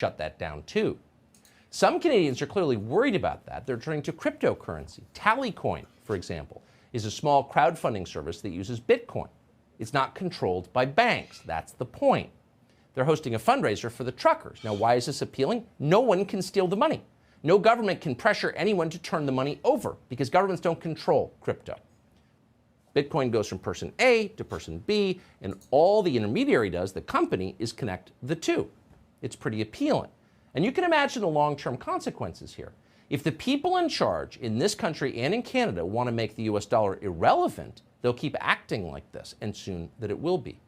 shut that down too. Some Canadians are clearly worried about that. They're turning to cryptocurrency. Tallycoin, for example, is a small crowdfunding service that uses Bitcoin. It's not controlled by banks. That's the point. They're hosting a fundraiser for the truckers. Now, why is this appealing? No one can steal the money. No government can pressure anyone to turn the money over because governments don't control crypto. Bitcoin goes from person A to person B, and all the intermediary does, the company, is connect the two. It's pretty appealing. And you can imagine the long-term consequences here. If the people in charge in this country and in Canada want to make the US dollar irrelevant, they'll keep acting like this, and soon that it will be.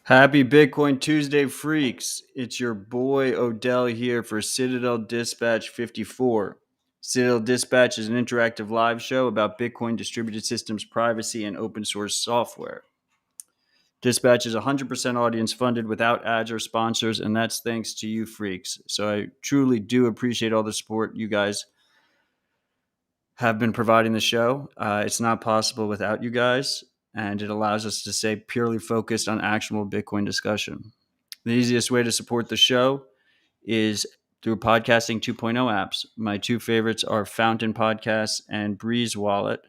Happy Bitcoin Tuesday, freaks. It's your boy Odell here for Citadel Dispatch E54. Citadel Dispatch is an interactive live show about Bitcoin distributed systems, privacy, and open source software. Dispatch is 100% audience funded without ads or sponsors, and that's thanks to you freaks. So I truly do appreciate all the support you guys have been providing the show. It's not possible without you guys, and it allows us to stay purely focused on actionable Bitcoin discussion. The easiest way to support the show is through Podcasting 2.0 apps. My two favorites are Fountain Podcasts and Breeze Wallet.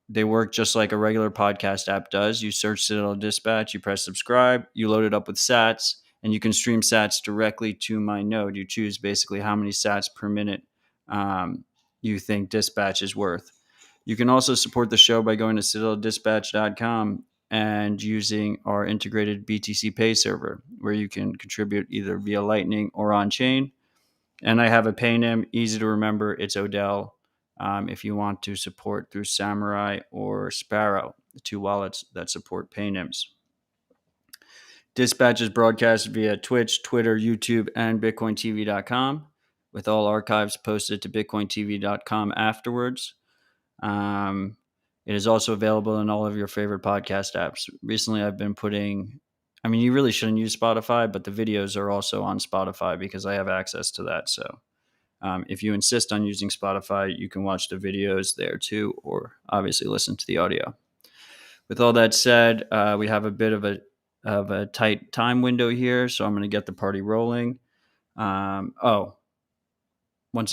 They work just like a regular podcast app does. You search Citadel Dispatch, you press subscribe, you load it up with sats, and you can stream sats directly to my node. You choose basically how many sats per minute you think Dispatch is worth. You can also support the show by going to citadeldispatch.com and using our integrated BTC Pay server, where you can contribute either via Lightning or on-chain. And I have a Payname, easy to remember. It's Odell. If you want to support through Samurai or Sparrow, the two wallets that support Paynames. Dispatch is broadcast via Twitch, Twitter, YouTube, and BitcoinTV.com, with all archives posted to BitcoinTV.com afterwards. It is also available in all of your favorite podcast apps. Recently, I've been you really shouldn't use Spotify, but the videos are also on Spotify because I have access to that. So if you insist on using Spotify, you can watch the videos there too, or obviously listen to the audio. With all that said, we have a bit of a tight time window here, so I'm going to get the party rolling. Once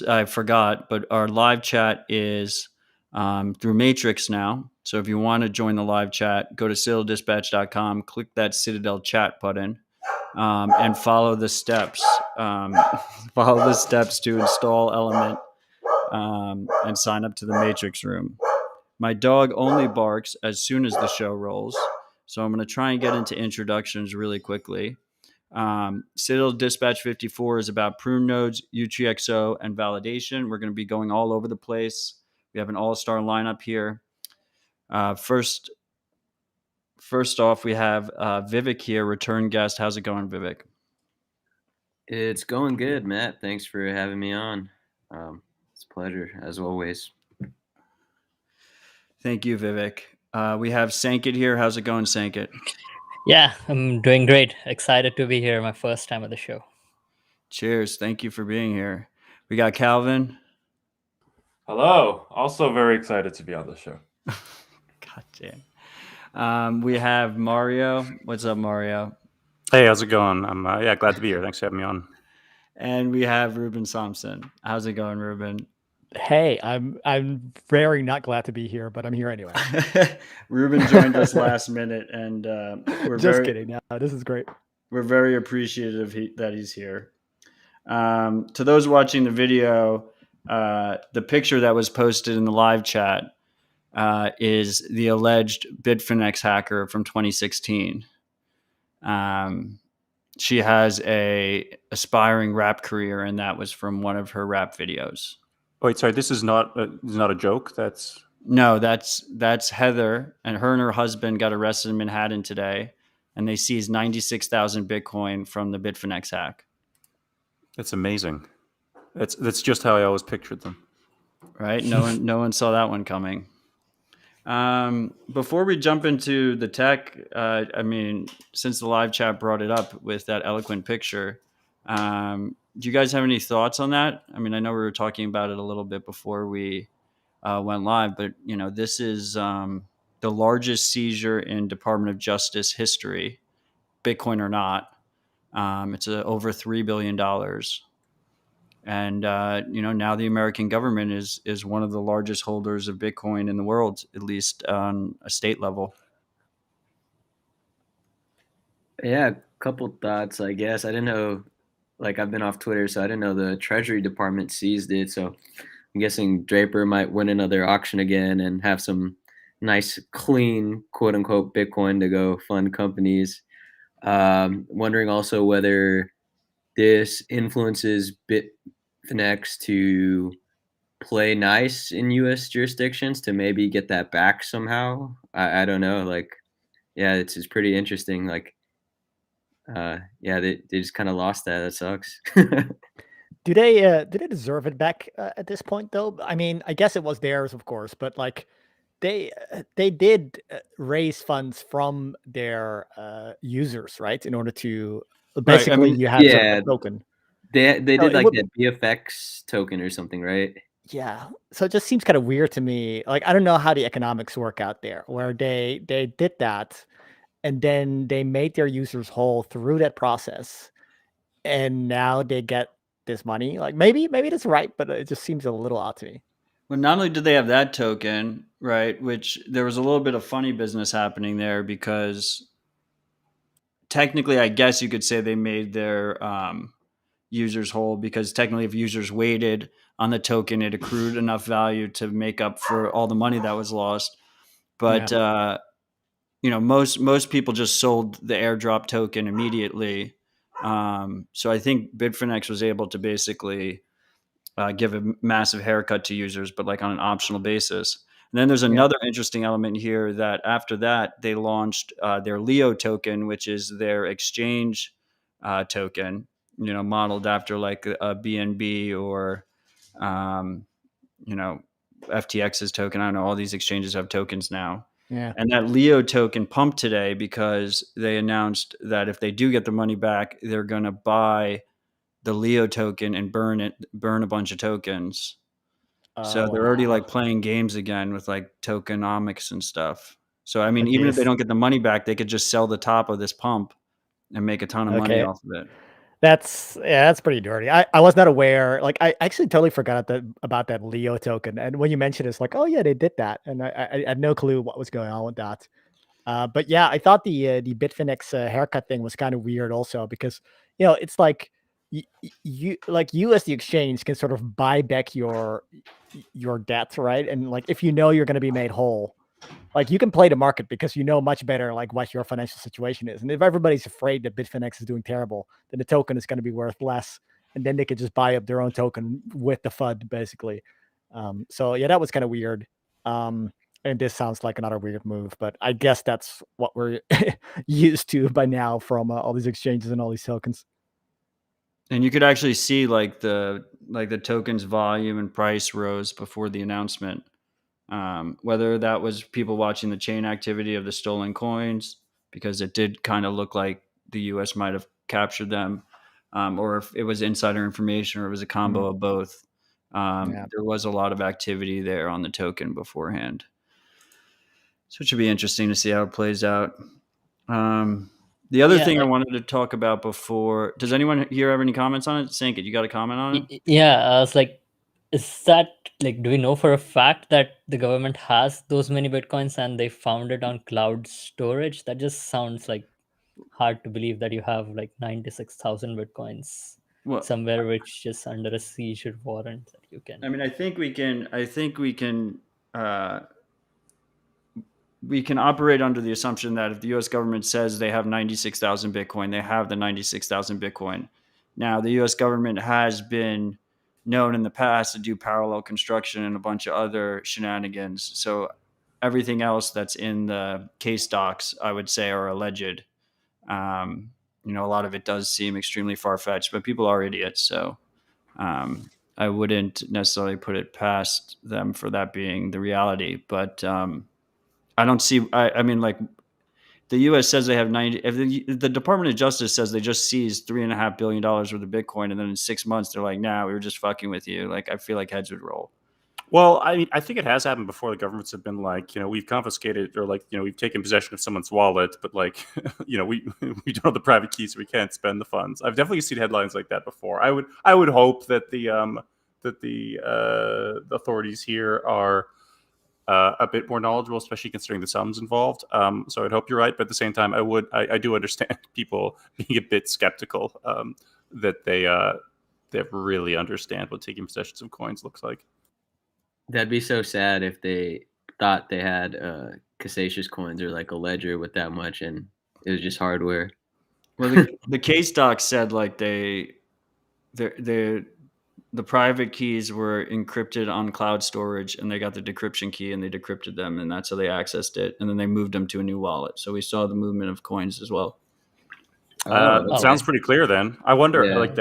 I forgot, but our live chat is through Matrix now. So if you want to join the live chat, go to citadeldispatch.com, click that Citadel chat button, and follow the steps. Follow the steps to install Element and sign up to the Matrix room. My dog only barks as soon as the show rolls, so I'm going to try and get into introductions really quickly. Citadel Dispatch 54 is about pruned nodes, utreexo, and validation. We're going to be going all over the place. We have an all-star lineup here. First off, we have Vivek here, return guest. How's it going, Vivek? It's going good, Matt. Thanks for having me on. It's a pleasure, as always. Thank you, Vivek. We have Sankit here. How's it going, Sankit? Yeah, I'm doing great. Excited to be here. My first time at the show. Cheers. Thank you for being here. We got Calvin. Hello. Also very excited to be on the show. God damn. We have Mario. What's up, Mario? Hey, how's it going? I'm glad to be here. Thanks for having me on. And we have Ruben Thompson. How's it going, Ruben? Hey, I'm very not glad to be here, but I'm here anyway. Ruben joined us last minute, and we're just kidding. No, this is great. We're very appreciative that he's here. To those watching the video, the picture that was posted in the live chat is the alleged Bitfinex hacker from 2016. She has a aspiring rap career, and that was from one of her rap videos. Wait, sorry, this is not a joke. That's No, that's Heather, and her husband got arrested in Manhattan today, and they seized 96,000 Bitcoin from the Bitfinex hack. That's amazing. That's just how I always pictured them. Right? No one saw that one coming. Before we jump into the tech, I mean, since the live chat brought it up with that eloquent picture, do you guys have any thoughts on that? I mean, I know we were talking about it a little bit before we went live, but this is the largest seizure in Department of Justice history, Bitcoin or not. It's over $3 billion. And now the American government is one of the largest holders of Bitcoin in the world, at least on a state level. Yeah, a couple thoughts, I guess. I didn't know, like, I've been off Twitter, so I didn't know the Treasury Department seized it. So I'm guessing Draper might win another auction again and have some nice, clean, quote unquote, Bitcoin to go fund companies. Wondering also whether this influences Bitfinex to play nice in U.S. jurisdictions to maybe get that back somehow. I don't know. Like, yeah, it's pretty interesting. Like, yeah, they just kind of lost that. That sucks. Do they deserve it back at this point though? I mean, I guess it was theirs, of course, but like they did raise funds from their users, right? In order to Right. I basically mean, you have sort of Yeah, a token. they So did it like would, that BFX token or something, right? yeah. So it just seems kind of weird to me. Like I don't know how the economics work out there, where they did that, and then they made their users whole through that process, and now they get this money. Like maybe that's right, but it just seems a little odd to me. well, not only did they have that token, right, which there was a little bit of funny business happening there because technically, I guess you could say they made their users whole because technically, if users waited on the token, it accrued enough value to make up for all the money that was lost. But most people just sold the airdrop token immediately. So I think Bitfinex was able to basically give a massive haircut to users, but like on an optional basis. And then there's another interesting element here that after that they launched their Leo token, which is their exchange token, modeled after like a BNB or um, FTX's token. I don't know. All these exchanges have tokens now. Yeah. And that Leo token pumped today because they announced that if they do get the money back, they're going to buy the Leo token and burn a bunch of tokens. So they're already like playing games again with like tokenomics and stuff. So, I mean, even if they don't get the money back, they could just sell the top of this pump and make a ton of money Okay. off of it. That's pretty dirty. I was not aware. Like I actually totally forgot about that Leo token. And when you mentioned it, it's like, oh yeah, they did that, and I had no clue what was going on with that. But yeah, I thought the Bitfinex haircut thing was kind of weird also because it's like you as the exchange can sort of buy back your debt, right? And like if you're going to be made whole, like you can play the market because you know much better like what your financial situation is. And if everybody's afraid that Bitfinex is doing terrible, then the token is going to be worth less, and then they could just buy up their own token with the FUD basically. So yeah, that was kind of weird. And this sounds like another weird move, but I guess that's what we're used to by now from all these exchanges and all these tokens. And you could actually see like the tokens volume and price rose before the announcement. Whether that was people watching the chain activity of the stolen coins, because it did kind of look like the US might have captured them, or if it was insider information or it was a combo of both. There was a lot of activity there on the token beforehand. So it should be interesting to see how it plays out. The other thing I wanted to talk about before, does anyone here have any comments on it? Sink it. You got a comment on it? Yeah, I was like, is that like, do we know for a fact that the government has those many Bitcoins and they found it on cloud storage? That just sounds like hard to believe that you have like 96,000 Bitcoins somewhere, which is under a seizure warrant that you can. I mean, I think we can operate under the assumption that if the U.S. government says they have 96,000 Bitcoin, they have the 96,000 Bitcoin. Now, the U.S. government has been known in the past to do parallel construction and a bunch of other shenanigans. So everything else that's in the case docs, I would say, are alleged. A lot of it does seem extremely far-fetched, but people are idiots. So I wouldn't necessarily put it past them for that being the reality. But I don't see, I mean, like, the U.S. says they have 90. If the Department of Justice says they just seized $3.5 billion worth of Bitcoin, and then in 6 months they're like, "Nah, we were just fucking with you." Like, I feel like heads would roll. Well, I mean, I think it has happened before. The governments have been like, we've confiscated, or like, we've taken possession of someone's wallet, but like, we we don't have the private keys, so we can't spend the funds. I've definitely seen headlines like that before. I would hope that the authorities here are a bit more knowledgeable, especially considering the sums involved. So I'd hope you're right, but at the same time, I do understand people being a bit skeptical that they really understand what taking possession of coins looks like. That'd be so sad if they thought they had Cassatius coins or like a ledger with that much, and it was just hardware. Well, the case doc said like the private keys were encrypted on cloud storage, and they got the decryption key and they decrypted them, and that's how they accessed it. And then they moved them to a new wallet. So we saw the movement of coins as well. Sounds pretty clear then. I wonder, Yeah. like,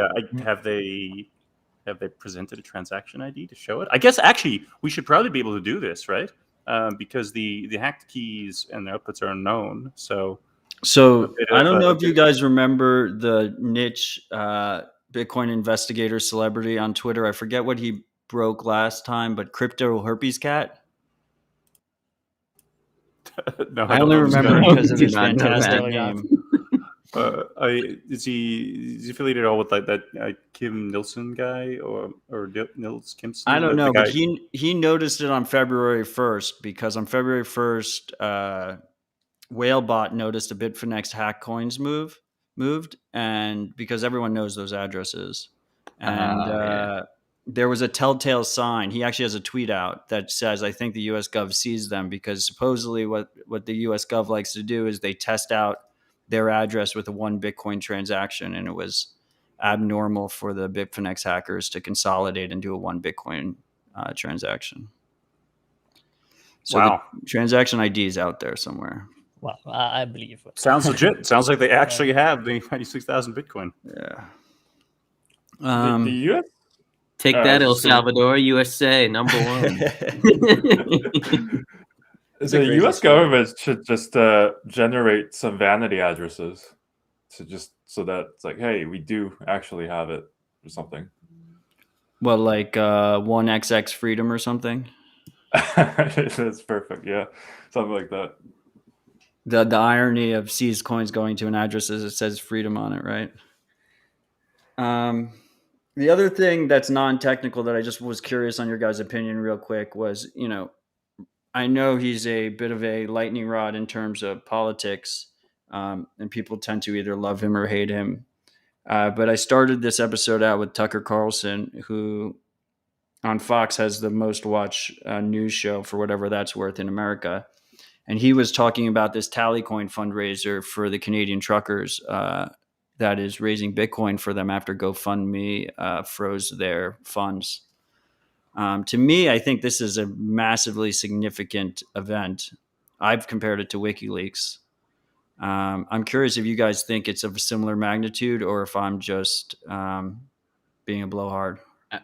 have they presented a transaction ID to show it? I guess actually we should probably be able to do this, right? Because the hacked keys and the outputs are unknown. So I don't know if you guys remember the niche Bitcoin investigator celebrity on Twitter. I forget what he broke last time, but Crypto Herpes Cat. No, I only remember because of his Not know fantastic that. name. Is he affiliated at all with like that Kim Nilsson guy or Nils Kimson? I don't the know, guy? but he noticed it on February 1st because on February 1st, Whalebot noticed a Bitfinex hack coins moved, and because everyone knows those addresses, and there was a telltale sign. He actually has a tweet out that says, "I think the U.S. Gov sees them," because supposedly what the U.S. Gov likes to do is they test out their address with a 1 Bitcoin transaction, and it was abnormal for the Bitfinex hackers to consolidate and do a 1 Bitcoin transaction. So Wow. the transaction ID is out there somewhere. Wow, I believe it. Sounds legit. Sounds like they actually have the 96,000 Bitcoin. Yeah. The U.S. Take that, El Salvador, USA, number one. The U.S. government should just generate some vanity addresses, so that it's like, hey, we do actually have it or something. Well, like 1XX Freedom or something. That's perfect. Yeah, something like that. The irony of seized coins going to an address is it says freedom on it, right? The other thing that's non-technical that I just was curious on your guys' opinion real quick was, I know he's a bit of a lightning rod in terms of politics, and people tend to either love him or hate him. But I started this episode out with Tucker Carlson, who on Fox has the most watched news show for whatever that's worth in America. And he was talking about this Tallycoin fundraiser for the Canadian truckers that is raising Bitcoin for them after GoFundMe froze their funds. To me, I think this is a massively significant event. I've compared it to WikiLeaks. I'm curious if you guys think it's of a similar magnitude or if I'm just being a blowhard.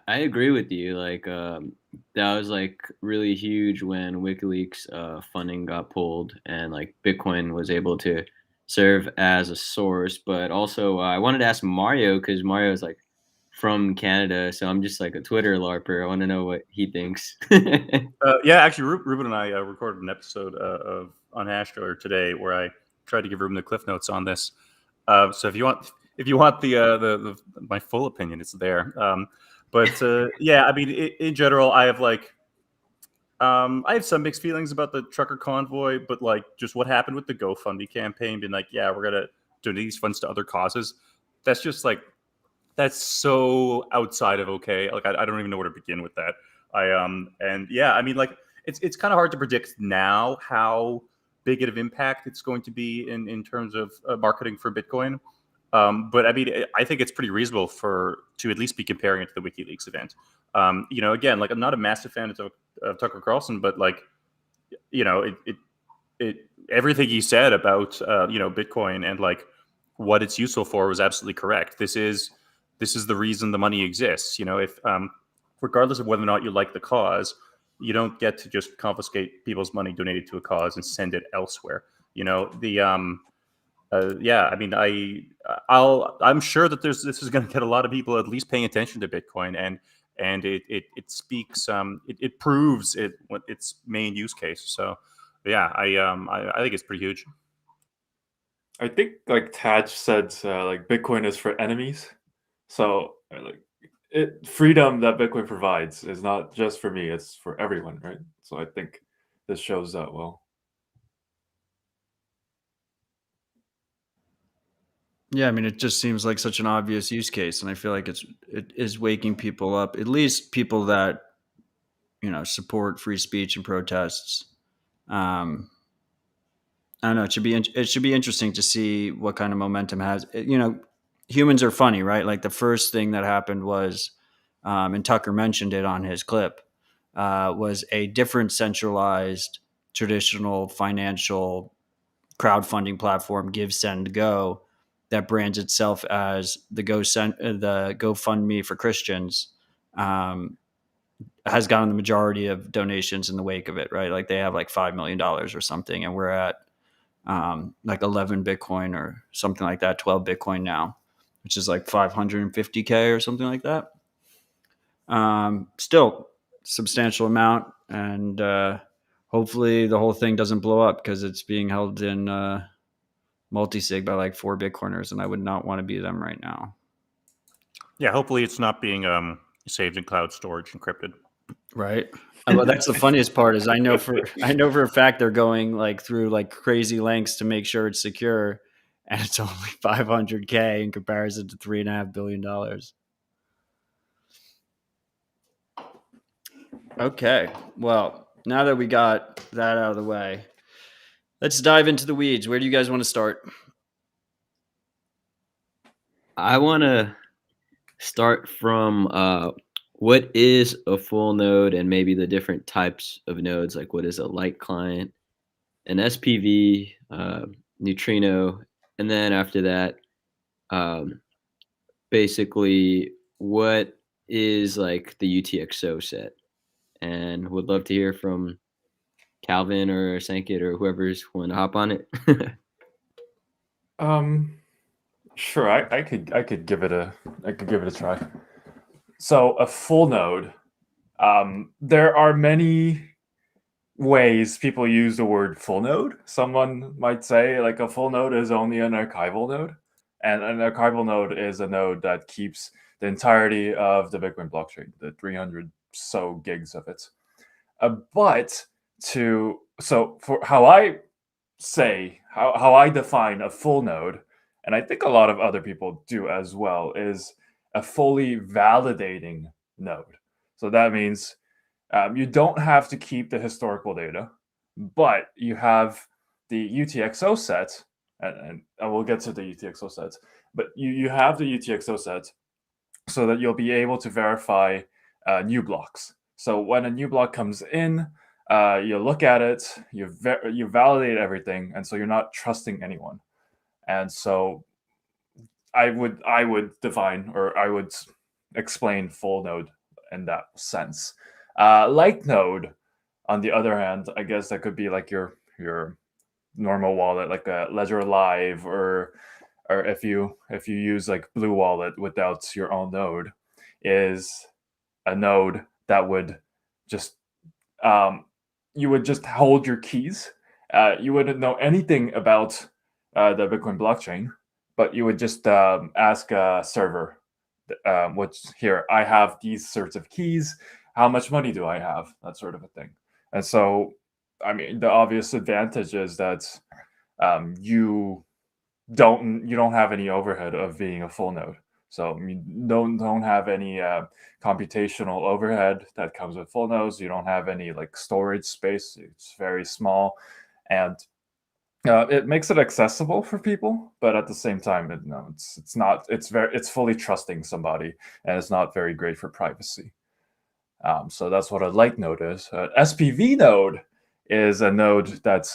I agree with you. Like that was like really huge when WikiLeaks funding got pulled and like Bitcoin was able to serve as a source. But also I wanted to ask Mario because Mario is like from Canada, so I'm just like a Twitter LARPer. I want to know what he thinks. Yeah, actually, Ruben and I recorded an episode of Unhashed earlier today where I tried to give Ruben the cliff notes on this. So if you want the my full opinion, it's there. But yeah, I mean, in general, I have I have some mixed feelings about the trucker convoy, but like just what happened with the GoFundMe campaign, being like, yeah, we're gonna donate these funds to other causes. That's just like that's so outside of okay. Like I don't even know where to begin with that. And yeah, I mean, like it's kind of hard to predict now how big of impact it's going to be in terms of marketing for Bitcoin. But I mean, I think it's pretty reasonable to at least be comparing it to the WikiLeaks event. Again, like I'm not a massive fan of Tucker Carlson, but like, everything he said about Bitcoin and like what it's useful for was absolutely correct. This is the reason the money exists. If regardless of whether or not you like the cause, you don't get to just confiscate people's money donated to a cause and send it elsewhere. I'm sure that this is going to get a lot of people at least paying attention to Bitcoin, and it speaks, it proves its main use case. So yeah, I think it's pretty huge. I think like Taj said, like Bitcoin is for enemies. So like freedom that Bitcoin provides is not just for me; it's for everyone, right? So I think this shows that well. Yeah, I mean, it just seems like such an obvious use case, and I feel like it is waking people up, at least people that support free speech and protests. I don't know. It should be interesting to see what kind of momentum has. Humans are funny, right? Like the first thing that happened was, and Tucker mentioned it on his clip, was a different centralized traditional financial crowdfunding platform, Give, Send, Go, that brands itself as the GoFundMe for Christians, has gotten the majority of donations in the wake of it, right? Like they have like $5 million or something, and we're at like 11 Bitcoin or something like that, 12 Bitcoin now, which is like 550K or something like that. Still substantial amount, and hopefully the whole thing doesn't blow up because it's being held in multi-sig by like 4 Bitcoiners, and I would not want to be them right now. Yeah, hopefully it's not being saved in cloud storage, encrypted. Right. Well, that's the funniest part is I know for a fact they're going like through like crazy lengths to make sure it's secure, and it's only 500K in comparison to $3.5 billion. Okay. Well, now that we got that out of the way, let's dive into the weeds. Where do you guys want to start? I want to start from what is a full node and maybe the different types of nodes, like what is a light client, an SPV, neutrino, and then after that, basically what is like the UTXO set. And would love to hear from Calvin or Sankit or whoever's willing to hop on it. Sure, I could give it a try. So a full node, there are many ways people use the word full node. Someone might say like a full node is only an archival node, and an archival node is a node that keeps the entirety of the Bitcoin blockchain, the 300 so gigs of it. For how I define a full node, and I think a lot of other people do as well, is a fully validating node. So that means you don't have to keep the historical data, but you have the UTXO set, and we'll get to the UTXO sets, but you have the UTXO set so that you'll be able to verify new blocks. So when a new block comes in, you look at it, you validate everything, and so you're not trusting anyone. And so I would define, or I would explain full node in that sense. Light node, on the other hand, I guess that could be like your normal wallet, like a Ledger Live, or if you use like Blue Wallet without your own node, is a node that would just you would just hold your keys. You wouldn't know anything about the Bitcoin blockchain, but you would just ask a server, which here, I have these sorts of keys. How much money do I have? That sort of a thing. And so, I mean, the obvious advantage is that you don't have any overhead of being a full node. So you don't have any computational overhead that comes with full nodes. You don't have any like storage space. It's very small, and It makes it accessible for people, but at the same time, it's not. It's fully trusting somebody, and it's not very great for privacy. So that's what a light node is. SPV node is a node that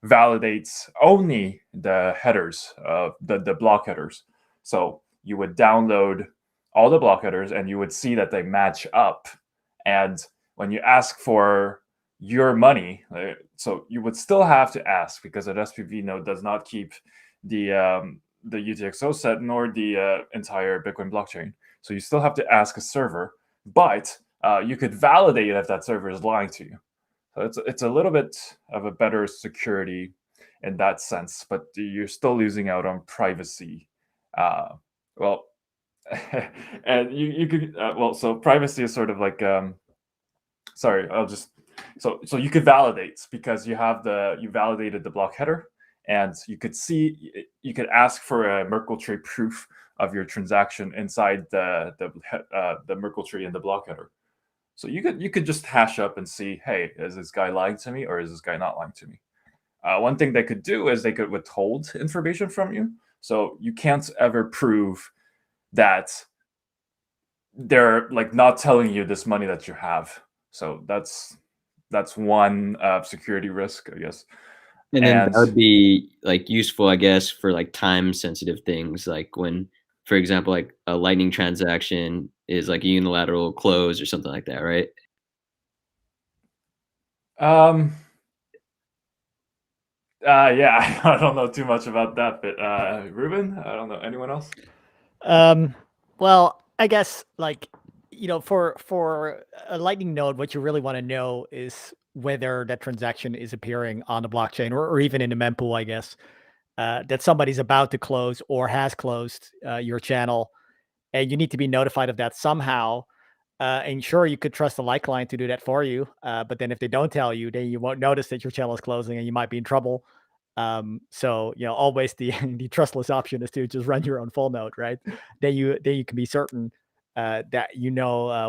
validates only the headers, the block headers. So you would download all the block headers, and you would see that they match up. And when you ask for your money, so you would still have to ask, because an SPV node does not keep the UTXO set nor the entire Bitcoin blockchain. So you still have to ask a server, but you could validate if that server is lying to you. So it's a little bit of a better security in that sense, but you're still losing out on privacy. Well, and you could so privacy is sort of like sorry, I'll just so you could validate, because you validated the block header, and you could ask for a Merkle tree proof of your transaction inside the Merkle tree in the block header. So you could just hash up and see, hey, is this guy lying to me, or is this guy not lying to me? One thing they could do is they could withhold information from you, so you can't ever prove that they're like not telling you this money that you have. So that's one security risk, I guess. And then that would be like useful, I guess, for like time sensitive things, like when, for example, like a Lightning transaction is like a unilateral close or something like that, right? Yeah, I don't know too much about that, but Ruben, I don't know. Anyone else? Well, I guess like, for a Lightning node, what you really want to know is whether that transaction is appearing on the blockchain or even in the mempool, I guess, that somebody's about to close or has closed your channel, and you need to be notified of that somehow. And sure, you could trust the light client to do that for you, but then if they don't tell you, then you won't notice that your channel is closing, and you might be in trouble. So always the the trustless option is to just run your own full node, right? Then you can be certain that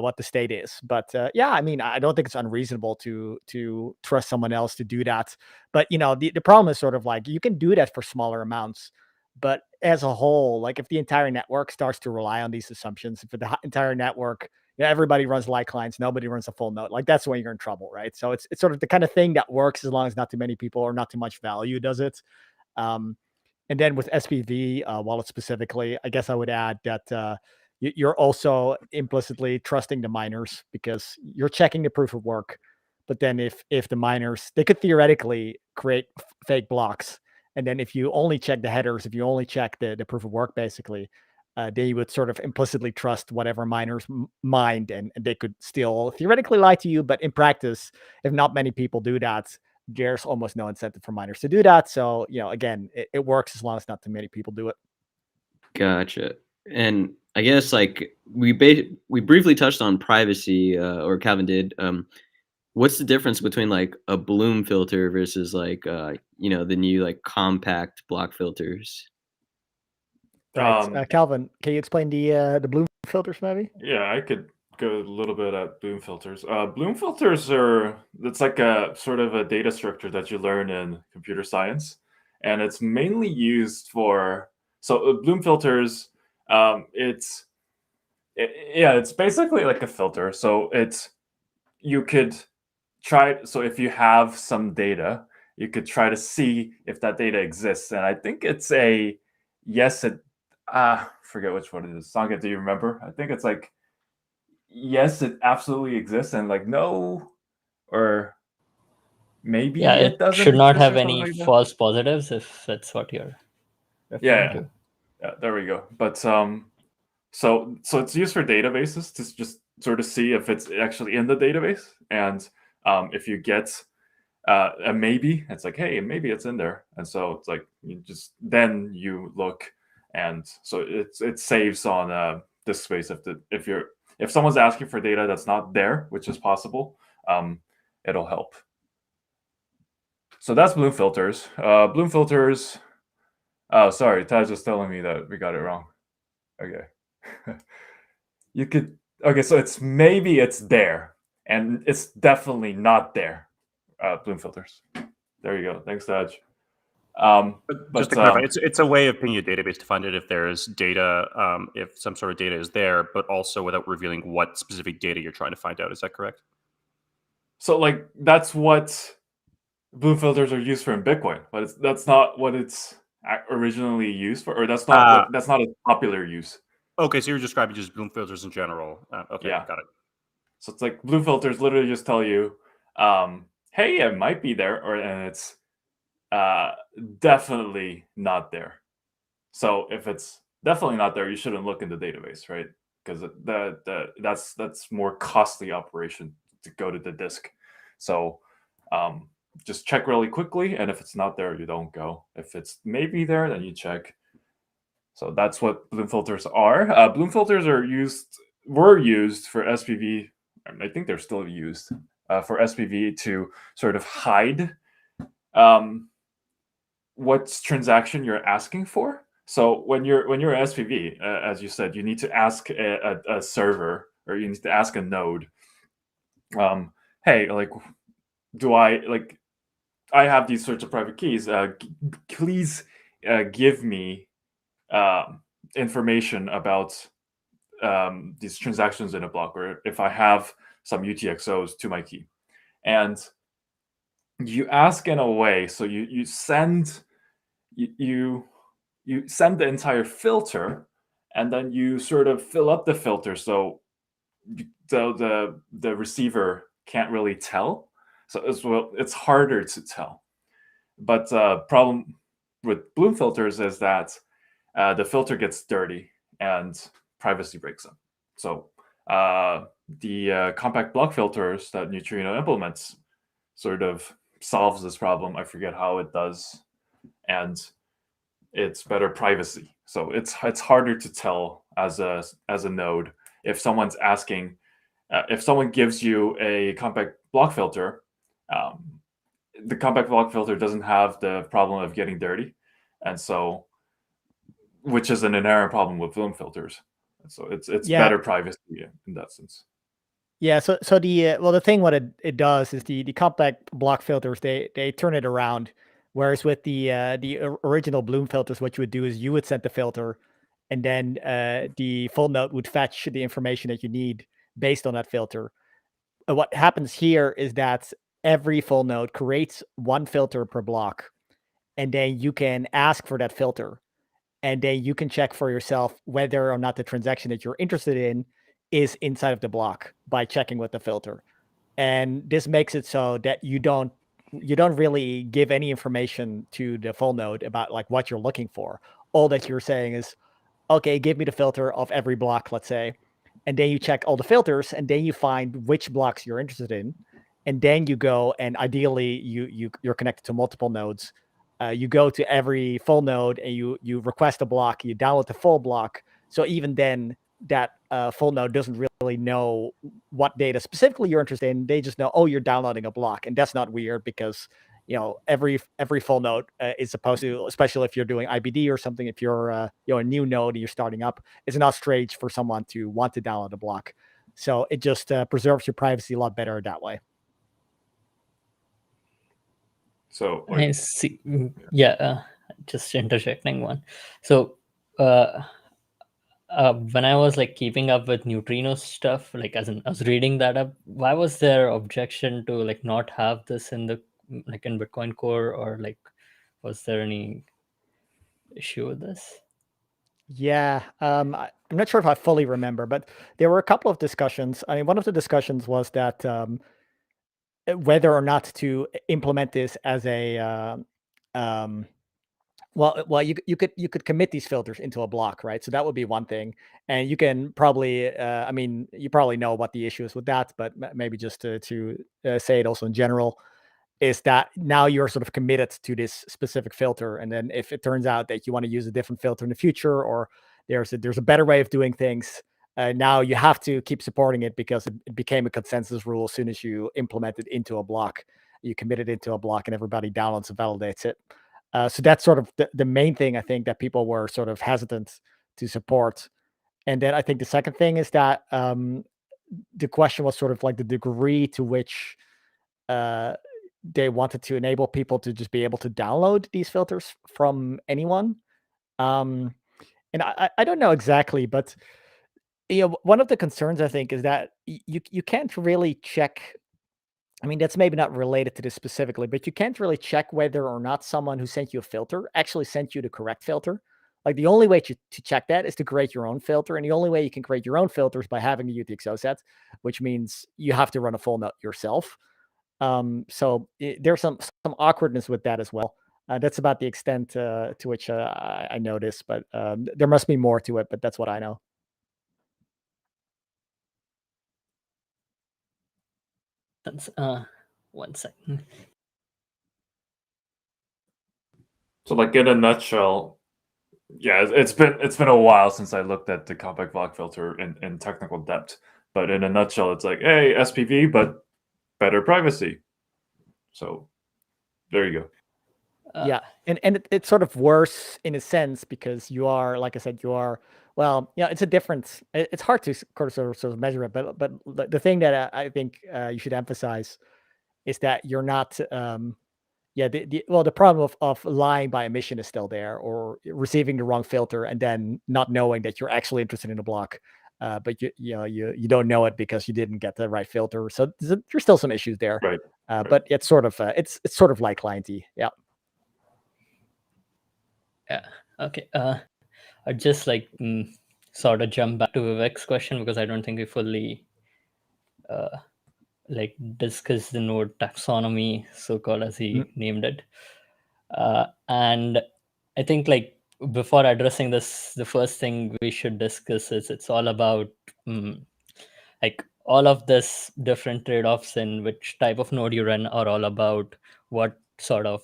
what the state is. But yeah, I mean, I don't think it's unreasonable to trust someone else to do that. But the problem is sort of like you can do that for smaller amounts, but as a whole, like if the entire network starts to rely on these assumptions, if the entire network, everybody runs light clients, nobody runs a full node, like that's when you're in trouble, right? So it's sort of the kind of thing that works as long as not too many people or not too much value does it. Um, and then with SPV wallet specifically, I guess I would add that you're also implicitly trusting the miners because you're checking the proof of work. But then if the miners, they could theoretically create fake blocks. And then if you only check the headers, if you only check the proof of work, basically, they would sort of implicitly trust whatever miners mined, and they could still theoretically lie to you. But in practice, if not many people do that, there's almost no incentive for miners to do that. So, again, it works as long as not too many people do it. Gotcha. And I guess like we briefly touched on privacy, or Calvin did. What's the difference between like a bloom filter versus like the new like compact block filters? Right. Calvin, can you explain the bloom filters maybe? Yeah, I could go a little bit at bloom filters. Bloom filters it's like a sort of a data structure that you learn in computer science, and it's mainly used for bloom filters. It's basically like a filter. So you could try. So if you have some data, you could try to see if that data exists, and I think it's a yes. Forget which one it is. Sangat, do you remember? I think it's like yes, it absolutely exists, and like no, or maybe it doesn't. Should not exist have or something any like that. false positives, if that's what you're referring to. Yeah, there we go. But so it's used for databases to just sort of see if it's actually in the database, and if you get a maybe, it's like, hey, maybe it's in there, and so it's like then you look, and so it saves on disk space if someone's asking for data that's not there, which is possible, it'll help. So that's bloom filters. Bloom filters. Oh, sorry, Taj was telling me that we got it wrong. Okay. So maybe it's there, and it's definitely not there. Bloom filters. There you go. Thanks, Taj. But just to clarify, it's a way of pinging a database to find it if there's data, if some sort of data is there, but also without revealing what specific data you're trying to find out. Is that correct? So like that's what bloom filters are used for in Bitcoin, but that's not what it's originally used for, or that's not a popular use. Okay, so you're describing just bloom filters in general. Okay, Yeah. got it. So it's like bloom filters literally just tell you, hey, it might be there, and it's definitely not there. So if it's definitely not there, you shouldn't look in the database, right? Because that's more costly operation to go to the disk. So just check really quickly, and if it's not there, you don't go. If it's maybe there, then you check. So that's what bloom filters are. Bloom filters were used for SPV. I think they're still used for SPV to sort of hide what transaction you're asking for. So when you're an SPV, as you said, you need to ask a server, or you need to ask a node. Hey, like, I have these sorts of private keys. Please give me information about these transactions in a block, or if I have some UTXOs to my key. And you ask in a way, so you send the entire filter, and then you sort of fill up the filter so the receiver can't really tell. So it's harder to tell. But problem with bloom filters is that the filter gets dirty and privacy breaks up. So the compact block filters that Neutrino implements sort of solves this problem. I forget how it does, and it's better privacy. So it's harder to tell as a node if someone's asking, if someone gives you a compact block filter. The compact block filter doesn't have the problem of getting dirty, and so, which is an inherent problem with bloom filters. So it's better privacy in that sense. Yeah, so the thing what it does is the compact block filters, they turn it around, whereas with the original bloom filters, what you would do is you would set the filter, and then the full node would fetch the information that you need based on that filter. What happens here is that every full node creates one filter per block, and then you can ask for that filter, and then you can check for yourself whether or not the transaction that you're interested in is inside of the block by checking with the filter. And this makes it so that you don't really give any information to the full node about like what you're looking for. All that you're saying is, okay, give me the filter of every block, let's say. And then you check all the filters, and then you find which blocks you're interested in. And then you go, and ideally you're connected to multiple nodes. You go to every full node and you request a block, you download the full block. So even then, that full node doesn't really know what data specifically you're interested in. They just know, oh, you're downloading a block, and that's not weird because every full node is supposed to, especially if you're doing IBD or something. If you're a new node and you're starting up, it's not strange for someone to want to download a block. So it just preserves your privacy a lot better that way. So I see. Yeah, just interjecting one. So when I was like keeping up with neutrino stuff, like as in I was reading that up, why was there objection to like not have this in the like in Bitcoin Core, or like was there any issue with this? Yeah, I'm not sure if I fully remember, but there were a couple of discussions. I mean, one of the discussions was that whether or not to implement this as a well, you could commit these filters into a block, right? So that would be one thing, and you can probably, I mean, you probably know what the issue is with that, but maybe just to say it also in general, is that now you're sort of committed to this specific filter, and then if it turns out that you want to use a different filter in the future, or there's a better way of doing things, now you have to keep supporting it because it became a consensus rule as soon as you implement it into a block. You commit it into a block, and everybody downloads and validates it. So that's sort of the main thing I think that people were sort of hesitant to support. And then I think the second thing is that the question was sort of like the degree to which they wanted to enable people to just be able to download these filters from anyone. And I don't know exactly, but one of the concerns I think is that you can't really check. I mean, that's maybe not related to this specifically, but you can't really check whether or not someone who sent you a filter actually sent you the correct filter. Like the only way to check that is to create your own filter. And the only way you can create your own filter is by having a UTXO set, which means you have to run a full node yourself. So there's some awkwardness with that as well. That's about the extent to which I notice, but there must be more to it, but that's what I know. One second. So, like in a nutshell, yeah, it's been a while since I looked at the compact block filter in technical depth. But in a nutshell, it's like, hey, SPV, but better privacy. So there you go. Yeah, and it's sort of worse in a sense because you are, like I said, well, yeah, it's a difference. It's hard to sort of measure it, but the thing that I think you should emphasize is that you're not. Yeah, the problem of lying by omission is still there, or receiving the wrong filter and then not knowing that you're actually interested in a block, but you don't know it because you didn't get the right filter. So there's still some issues there, Right. But it's sort of it's sort of like clienty, yeah. Yeah. Okay. I just like sort of jump back to Vivek's question because I don't think we fully like discussed the node taxonomy, so-called, as he named it. And I think like before addressing this, the first thing we should discuss is it's all about like all of this different trade-offs in which type of node you run are all about what sort of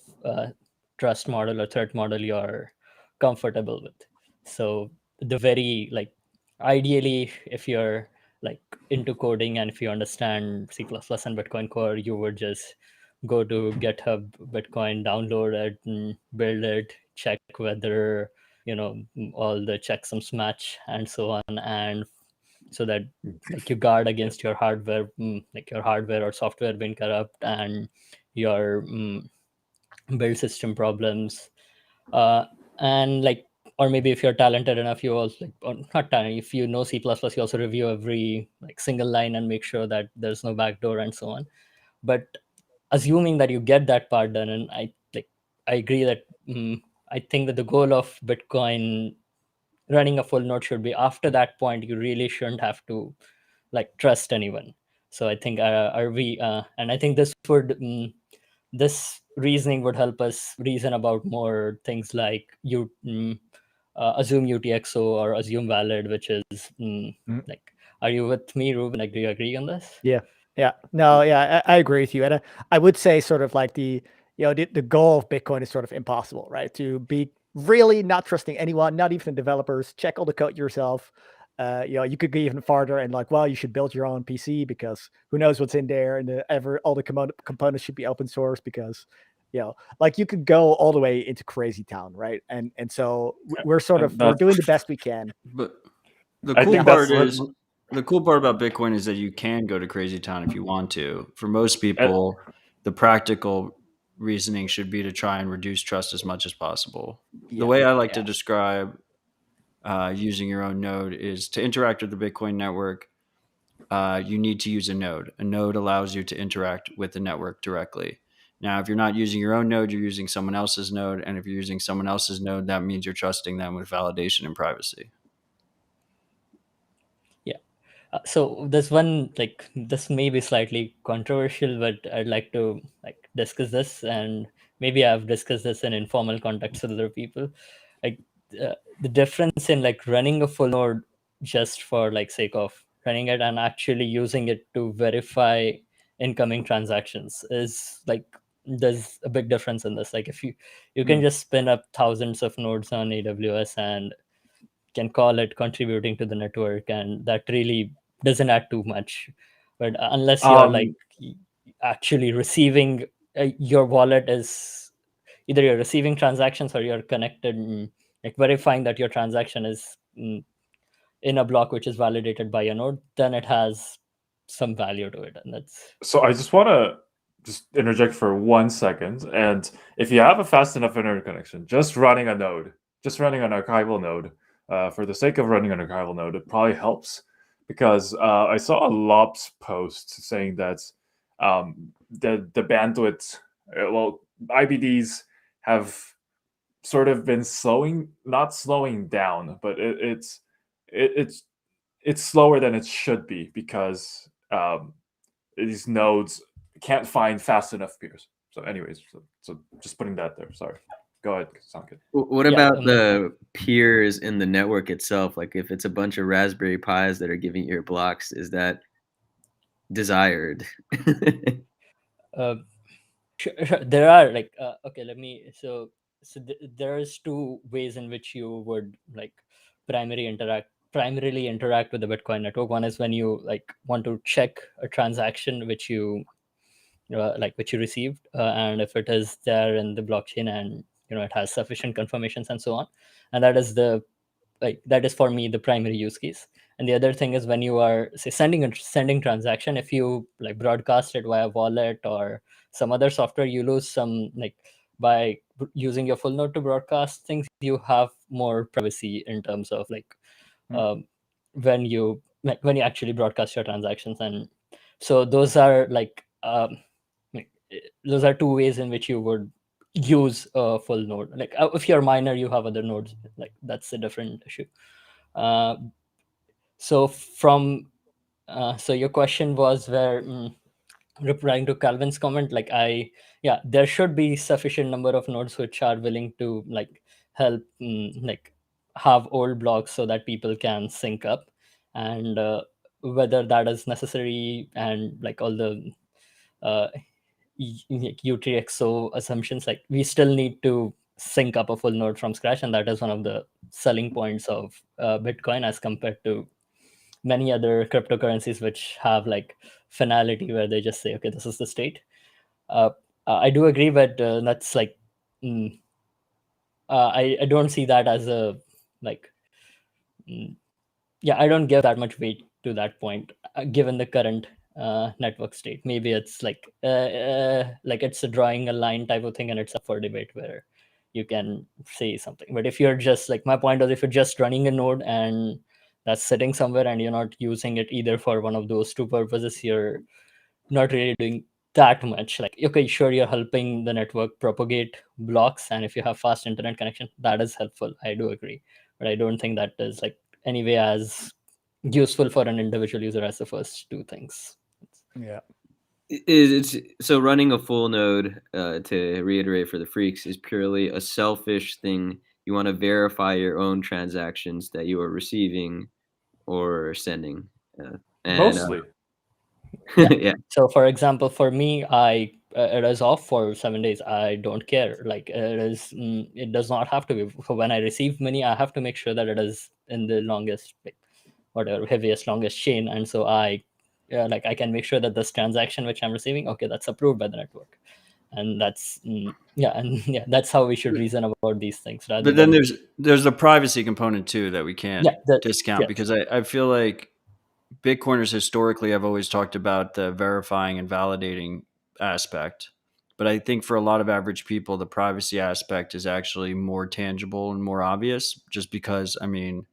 trust model or threat model you're comfortable with. So the very like ideally, if you're like into coding and if you understand C++ and Bitcoin Core, you would just go to GitHub Bitcoin, download it, and build it, check whether all the checksums match and so on, and so that like you guard against your hardware, like your hardware or software being corrupt and your build system problems, and like, or maybe if you're talented enough, you also like, or not talented, if you know C++, you also review every like single line and make sure that there's no backdoor and so on. But assuming that you get that part done, and I agree that I think that the goal of Bitcoin running a full node should be after that point you really shouldn't have to like trust anyone. So I think and I think this would this reasoning would help us reason about more things like you assume UTXO or assume valid, which is like, are you with me, Ruben? Like, do you agree on this? Yeah, no, yeah, I agree with you. And I would say sort of like the goal of Bitcoin is sort of impossible, right? To be really not trusting anyone, not even the developers, check all the code yourself. You could go even farther and like, well, you should build your own PC because who knows what's in there, and all the components should be open source because, like you could go all the way into crazy town, right? And so we're sort of we're doing the best we can. But the cool part is the cool part about Bitcoin is that you can go to crazy town if you want to. For most people, the practical reasoning should be to try and reduce trust as much as possible. The way I like to describe using your own node is to interact with the Bitcoin network. You need to use a node. A node allows you to interact with the network directly. Now, if you're not using your own node, you're using someone else's node. And if you're using someone else's node, that means you're trusting them with validation and privacy. So there's one, like, this may be slightly controversial, but I'd like to like discuss this, and maybe I've discussed this in informal context with other people. Like the difference in like running a full node just for like sake of running it and actually using it to verify incoming transactions is like, there's a big difference in this. Like if you can just spin up thousands of nodes on AWS and can call it contributing to the network, and that really doesn't add too much. But unless you're like actually receiving, your wallet is either you're receiving transactions or you're connected, like verifying that your transaction is in a block which is validated by a node, then it has some value to it. And that's so I just want to just interject for 1 second. And if you have a fast enough internet connection, just running a node, just running an archival node, for the sake of running an archival node, it probably helps. Because I saw a Lops post saying that the bandwidth, well, IBDs have sort of been not slowing down, but it's slower than it should be because these nodes can't find fast enough peers. So, anyways, so just putting that there. Sorry. Go ahead, Sanket. What Yeah, about the peers in the network itself? Like if it's a bunch of Raspberry Pis that are giving you your blocks, is that desired? Sure. There are like okay, let me so there's two ways in which you would like primarily interact with the Bitcoin network. One is when you like want to check a transaction which you which you received, and if it is there in the blockchain and it has sufficient confirmations and so on, and that is that is for me the primary use case. And the other thing is when you are say sending transaction, if you like broadcast it via wallet or some other software, you lose some by using your full node to broadcast things, you have more privacy in terms of when you actually broadcast your transactions. And so those are those are two ways in which you would use a full node. If you're a miner, you have other nodes, that's a different issue. So from so your question was where replying to Calvin's comment, there should be sufficient number of nodes which are willing to help have old blocks so that people can sync up. And whether that is necessary and all the utreexo assumptions, we still need to sync up a full node from scratch, and that is one of the selling points of Bitcoin as compared to many other cryptocurrencies which have finality where they just say, okay, this is the state. I do agree, but that's I don't see that as a I don't give that much weight to that point given the current network state. Maybe it's it's a drawing a line type of thing, and it's up for debate where you can say something. But if you're just my point is, if you're just running a node and that's sitting somewhere and you're not using it either for one of those two purposes, you're not really doing that much. Okay, sure, you're helping the network propagate blocks, and if you have fast internet connection, that is helpful. I do agree, but I don't think that is anyway as useful for an individual user as the first two things. Yeah. It's so running a full node, to reiterate for the freaks, is purely a selfish thing. You want to verify your own transactions that you are receiving or sending. Mostly. Yeah. So for example, for me, it is off for 7 days. I don't care. It does not have to be. For when I receive money, I have to make sure that it is in the longest, whatever, heaviest, longest chain. And so I can make sure that this transaction which I'm receiving, okay, that's approved by the network. And that's that's how we should reason about these things. But then there's the privacy component too that we can't discount, because I feel like Bitcoiners historically have always talked about the verifying and validating aspect. But I think for a lot of average people, the privacy aspect is actually more tangible and more obvious, just because, I mean,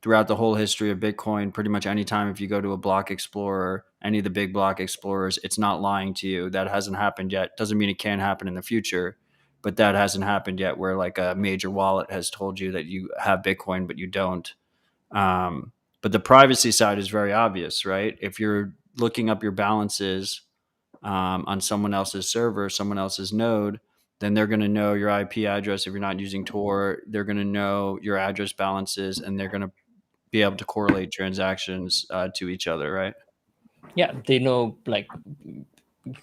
throughout the whole history of Bitcoin, pretty much anytime if you go to a block explorer, any of the big block explorers, it's not lying to you. That hasn't happened yet. Doesn't mean it can't happen in the future, but that hasn't happened yet where a major wallet has told you that you have Bitcoin, but you don't. But the privacy side is very obvious, right? If you're looking up your balances on someone else's server, someone else's node, then they're going to know your IP address. If you're not using Tor, they're going to know your address balances, and they're going to be able to correlate transactions to each other, right? Yeah, they know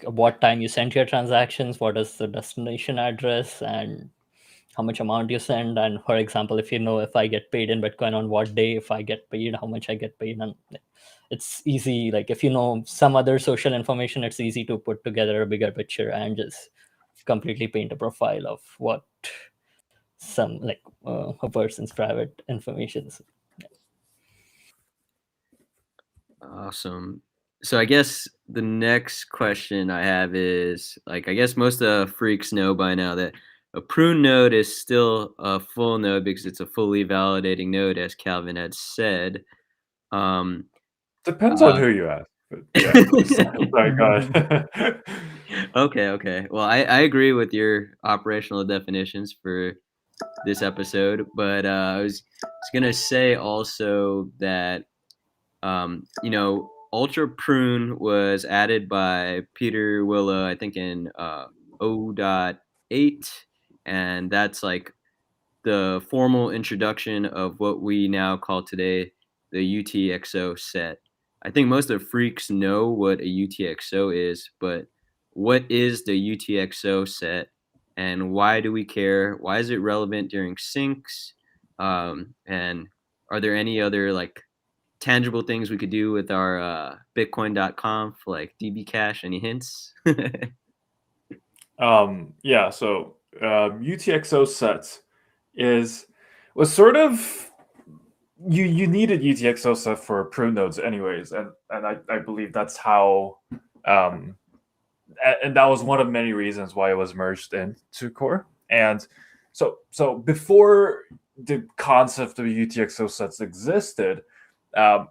what time you sent your transactions, what is the destination address, and how much amount you send. And for example, if if I get paid in Bitcoin on what day, if I get paid, how much I get paid. And it's easy, if you know some other social information, it's easy to put together a bigger picture and just completely paint a profile of what some a person's private information is. Awesome. So I guess the next question I have is, like, I guess most freaks know by now that a prune node is still a full node because it's a fully validating node, as Calvin had said. Um, Depends on who you ask. But yeah, sorry, go ahead. okay. Well, I agree with your operational definitions for this episode, but I was gonna say also that Ultra Prune was added by Peter Willow, I think in 0.8, and that's like the formal introduction of what we now call today the UTXO set. I think most of the freaks know what a UTXO is, but what is the UTXO set and why do we care? Why is it relevant during syncs? And are there any other like tangible things we could do with our Bitcoin.conf, like DB Cash? Any hints? Yeah, so UTXO set was sort of you needed UTXO set for prune nodes anyways, and I believe that's how and that was one of many reasons why it was merged into core. And so before the concept of UTXO sets existed,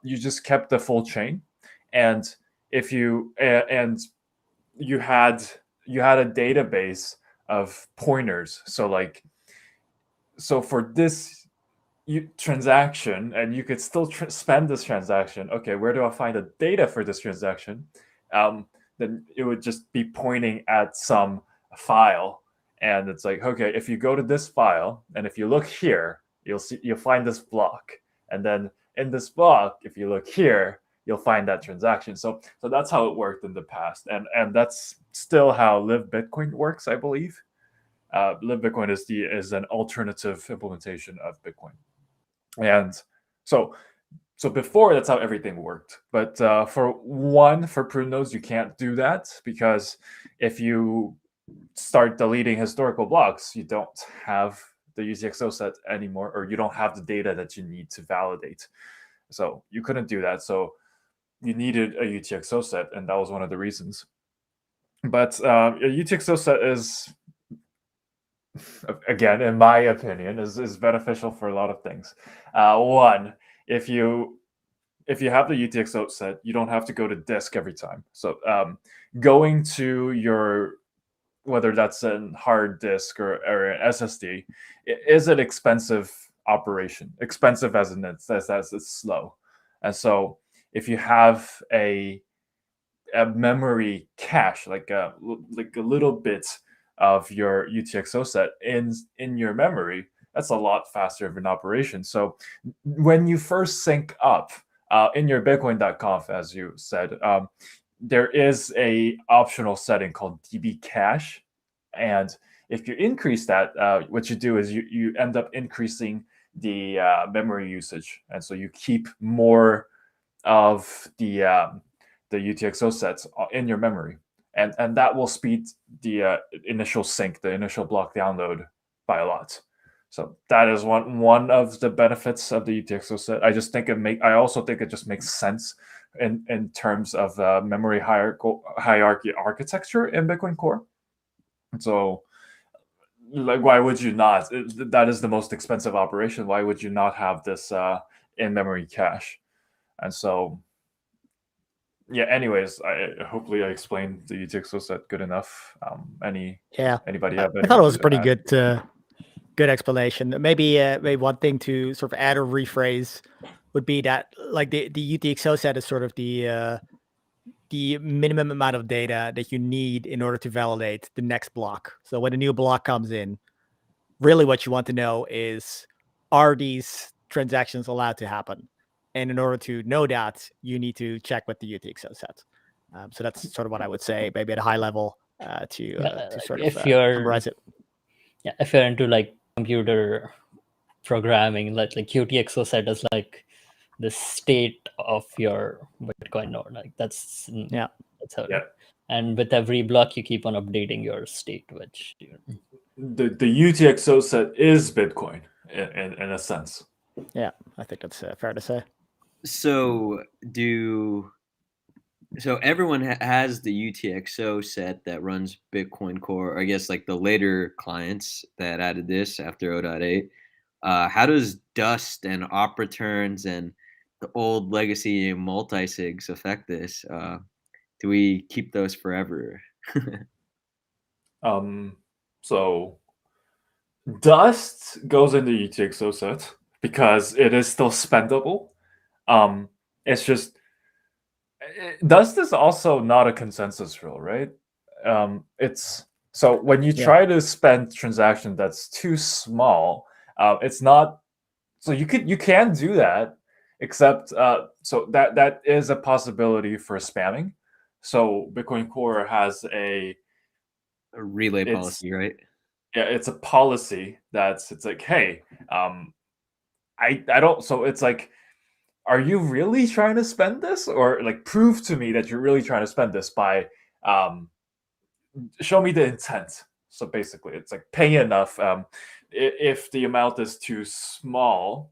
you just kept the full chain, and if you and you had a database of pointers. So for this transaction, and you could still spend this transaction. Okay, where do I find the data for this transaction? Then it would just be pointing at some file, and it's like, okay, if you go to this file, and if you look here, you'll find this block, and then in this block, if you look here, you'll find that transaction. So that's how it worked in the past, and that's still how Live Bitcoin works, I believe. Live Bitcoin is an alternative implementation of Bitcoin, and so before, that's how everything worked. But for prune nodes, you can't do that, because if you start deleting historical blocks, you don't have the UTXO set anymore, or you don't have the data that you need to validate. So you couldn't do that. So you needed a UTXO set, and that was one of the reasons. But a UTXO set is, again, in my opinion, is beneficial for a lot of things. One, if you have the UTXO set, you don't have to go to disk every time. So going to your, whether that's a hard disk or an SSD, is an expensive operation. Expensive as in it's slow. And so if you have a memory cache, like a little bit of your UTXO set in your memory, that's a lot faster of an operation. So when you first sync up in your Bitcoin.conf, as you said, there is a optional setting called DB cache, and if you increase that, what you do is you end up increasing the memory usage, and so you keep more of the UTXO sets in your memory, and that will speed the initial sync, the initial block download, by a lot. So that is one of the benefits of the UTXO set. I also think it just makes sense in terms of memory hierarchy architecture in Bitcoin Core. So, like, why would you not? That is the most expensive operation. Why would you not have this in-memory cache? And so, yeah. Anyways, hopefully I explained the UTXO set good enough. Anybody have? I thought it was a pretty good explanation. Maybe one thing to sort of add or rephrase would be that, like, the UTXO set is sort of the minimum amount of data that you need in order to validate the next block. So when a new block comes in, really what you want to know is, are these transactions allowed to happen? And in order to know that, you need to check with the UTXO set. So that's sort of what I would say, maybe at a high level, to sort of summarize it. Yeah, if you're into like computer programming, like UTXO set is like the state of your Bitcoin node. Like that's how. Yeah. And with every block, you keep on updating your state, which the UTXO set is Bitcoin in a sense. Yeah, I think that's fair to say. So So everyone has the UTXO set that runs Bitcoin Core, or I guess like the later clients that added this after 0.8. How does Dust and op returns and the old legacy multi-sigs affect this? Do we keep those forever? So Dust goes into utreexo set because it is still spendable. It's just Dust is also not a consensus rule, right? It's so when you Yeah. try to spend transaction that's too small, it's not. So you can do that, except so that is a possibility for spamming. So Bitcoin Core has A relay it's policy, right? yeah, it's a policy that's it's like, hey, I don't. So it's like, are you really trying to spend this, or like prove to me that you're really trying to spend this by show me the intent. So basically, it's like pay enough. If the amount is too small,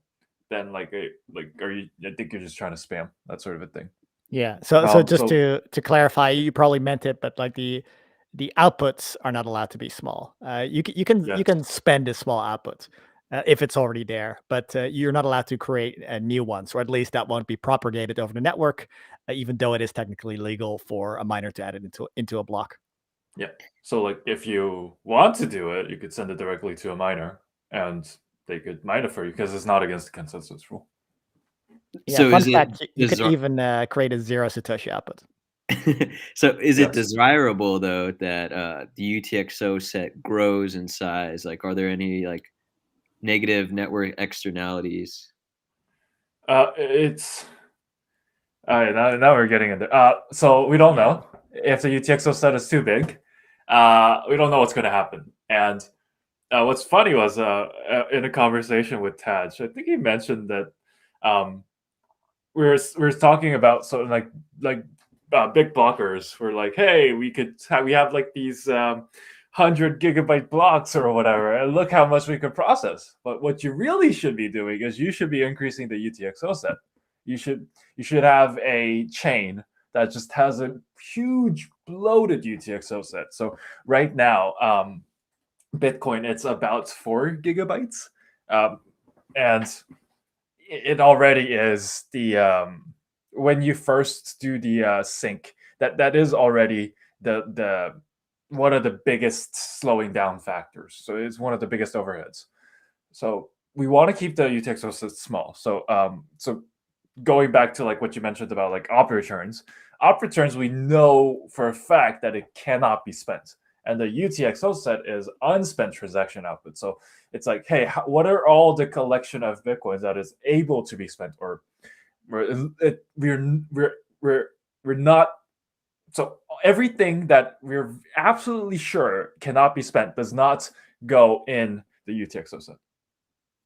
then like are you? I think you're just trying to spam, that sort of a thing. Yeah. So just So to clarify, you probably meant it, but like the outputs are not allowed to be small. You can yes. you can spend a small output if it's already there, but you're not allowed to create new ones, or at least that won't be propagated over the network, even though it is technically legal for a miner to add it into a block. Yeah. So like if you want to do it, you could send it directly to a miner, and they could mine it for you because it's not against the consensus rule. Yeah. So Fun is it fact: you could desir- even create a 0 Satoshi output. so is it Yes. desirable though that the UTXO set grows in size? Like, are there any like negative network externalities? It's now we're getting into so we don't know if the UTXO set is too big. We don't know what's going to happen. And what's funny was in a conversation with Taj, I think he mentioned that we were talking about sort of like big blockers. We're like, hey, we have like these 100 GB blocks or whatever, and look how much we could process. But what you really should be doing is you should be increasing the UTXO set. You should have a chain that just has a huge bloated UTXO set. So right now, Bitcoin, it's about 4 GB, and it already is the when you first do the sync, that is already the one of the biggest slowing down factors. So it's one of the biggest overheads. So we want to keep the UTXO set small. So going back to like what you mentioned about like op returns we know for a fact that it cannot be spent, and the UTXO set is unspent transaction output. So it's like, hey, what are all the collection of bitcoins that is able to be spent, or we're not. So everything that we're absolutely sure cannot be spent does not go in the UTXO set.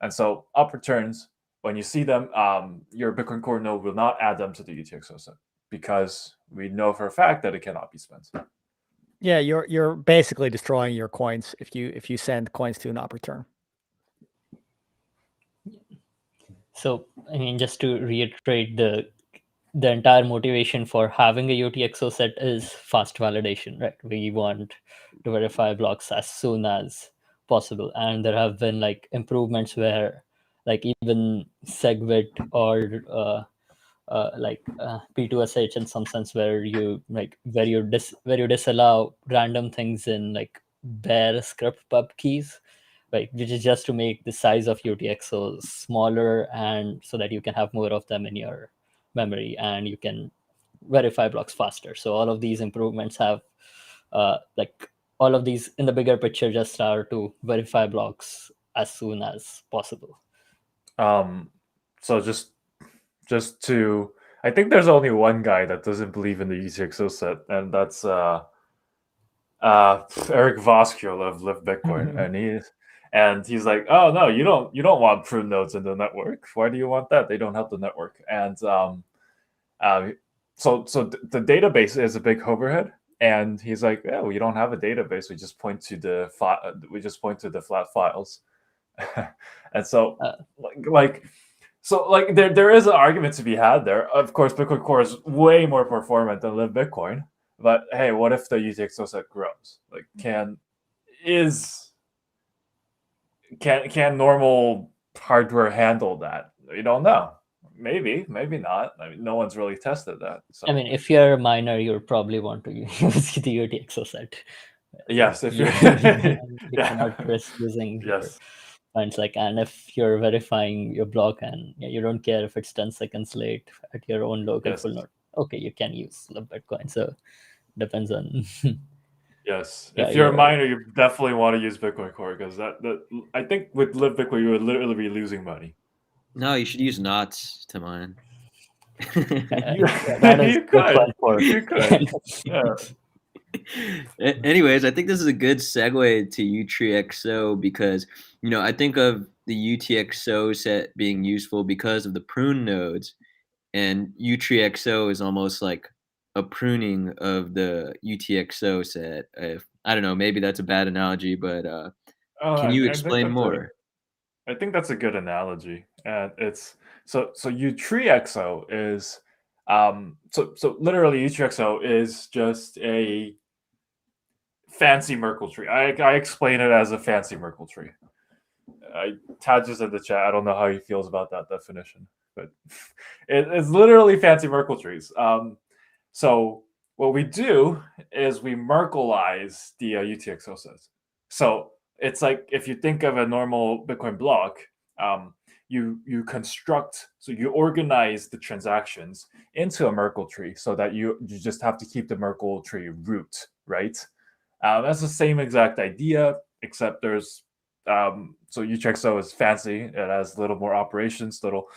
And so up returns, when you see them, your Bitcoin Core node will not add them to the UTXO set because we know for a fact that it cannot be spent. Yeah, you're basically destroying your coins if you send coins to an op return. So, I mean, just to reiterate, the entire motivation for having a UTXO set is fast validation, right? We want to verify blocks as soon as possible, and there have been like improvements where, like even SegWit or P2SH in some sense, where you like where you disallow random things in like bare script pub keys, like which is just to make the size of UTXOs smaller, and so that you can have more of them in your memory and you can verify blocks faster. So all of these improvements have like all of these in the bigger picture just are to verify blocks as soon as possible. So just to, I think there's only one guy that doesn't believe in the UTXO set, and that's Eric Voskill of Live Bitcoin, and he's like, oh no, you don't want pruned nodes in the network. Why do you want that? They don't help the network. And so the database is a big overhead. And he's like, yeah, we don't have a database. We just point to the flat files. And so like So like there is an argument to be had there. Of course, Bitcoin Core is way more performant than Live Bitcoin. But hey, what if the UTXO set grows? Like can normal hardware handle that? We don't know. Maybe not. I mean, no one's really tested that. So I mean, if you're a miner, you'll probably want to use the UTXO set. yes, if you're You cannot risk losing your yes. funds. Like, and if you're verifying your block and you don't care if it's 10 seconds late at your own local Yes. full node, okay, you can use the Bitcoin. So depends on. Yes, Yeah, if you're a you're- miner, you definitely want to use Bitcoin Core because that I think with Live Bitcoin you would literally be losing money. No, you should use knots to mine. that is You could. Bitcoin for. You could. Yeah. Anyways, I think this is a good segue to utreexo because I think of the UTXO set being useful because of the prune nodes, and utreexo is almost like a pruning of the UTXO set. I don't know, maybe that's a bad analogy, but can you explain more? I think that's a good analogy, and it's so utreexo is so literally utreexo is just a fancy Merkle tree. I explain it as a fancy Merkle tree. Tad just in the chat. I don't know how he feels about that definition, but it's literally fancy Merkle trees. So what we do is we Merkleize the UTXO sets. So it's like if you think of a normal Bitcoin block, you construct, so you organize the transactions into a Merkle tree so that you just have to keep the Merkle tree root, right? That's the same exact idea, except there's so utreexo is fancy. It has a little more operations, little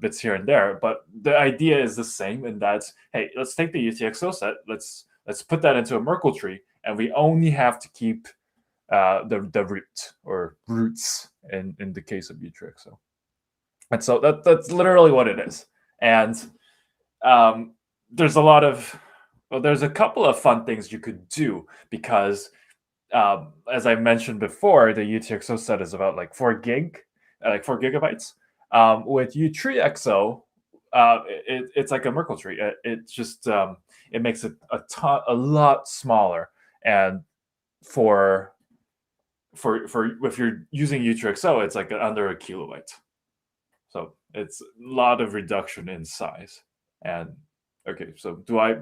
bits here and there, but the idea is the same in that, hey, let's take the UTXO set, let's put that into a Merkle tree, and we only have to keep the root or roots in the case of utreexo. And so that's literally what it is. And there's a couple of fun things you could do because as I mentioned before, the UTXO set is about like 4 gigabytes. With utreexo, it's like a Merkle tree. It just it makes it a lot smaller, and for if you're using utreexo, it's like under a kilobyte. So it's a lot of reduction in size. And okay, so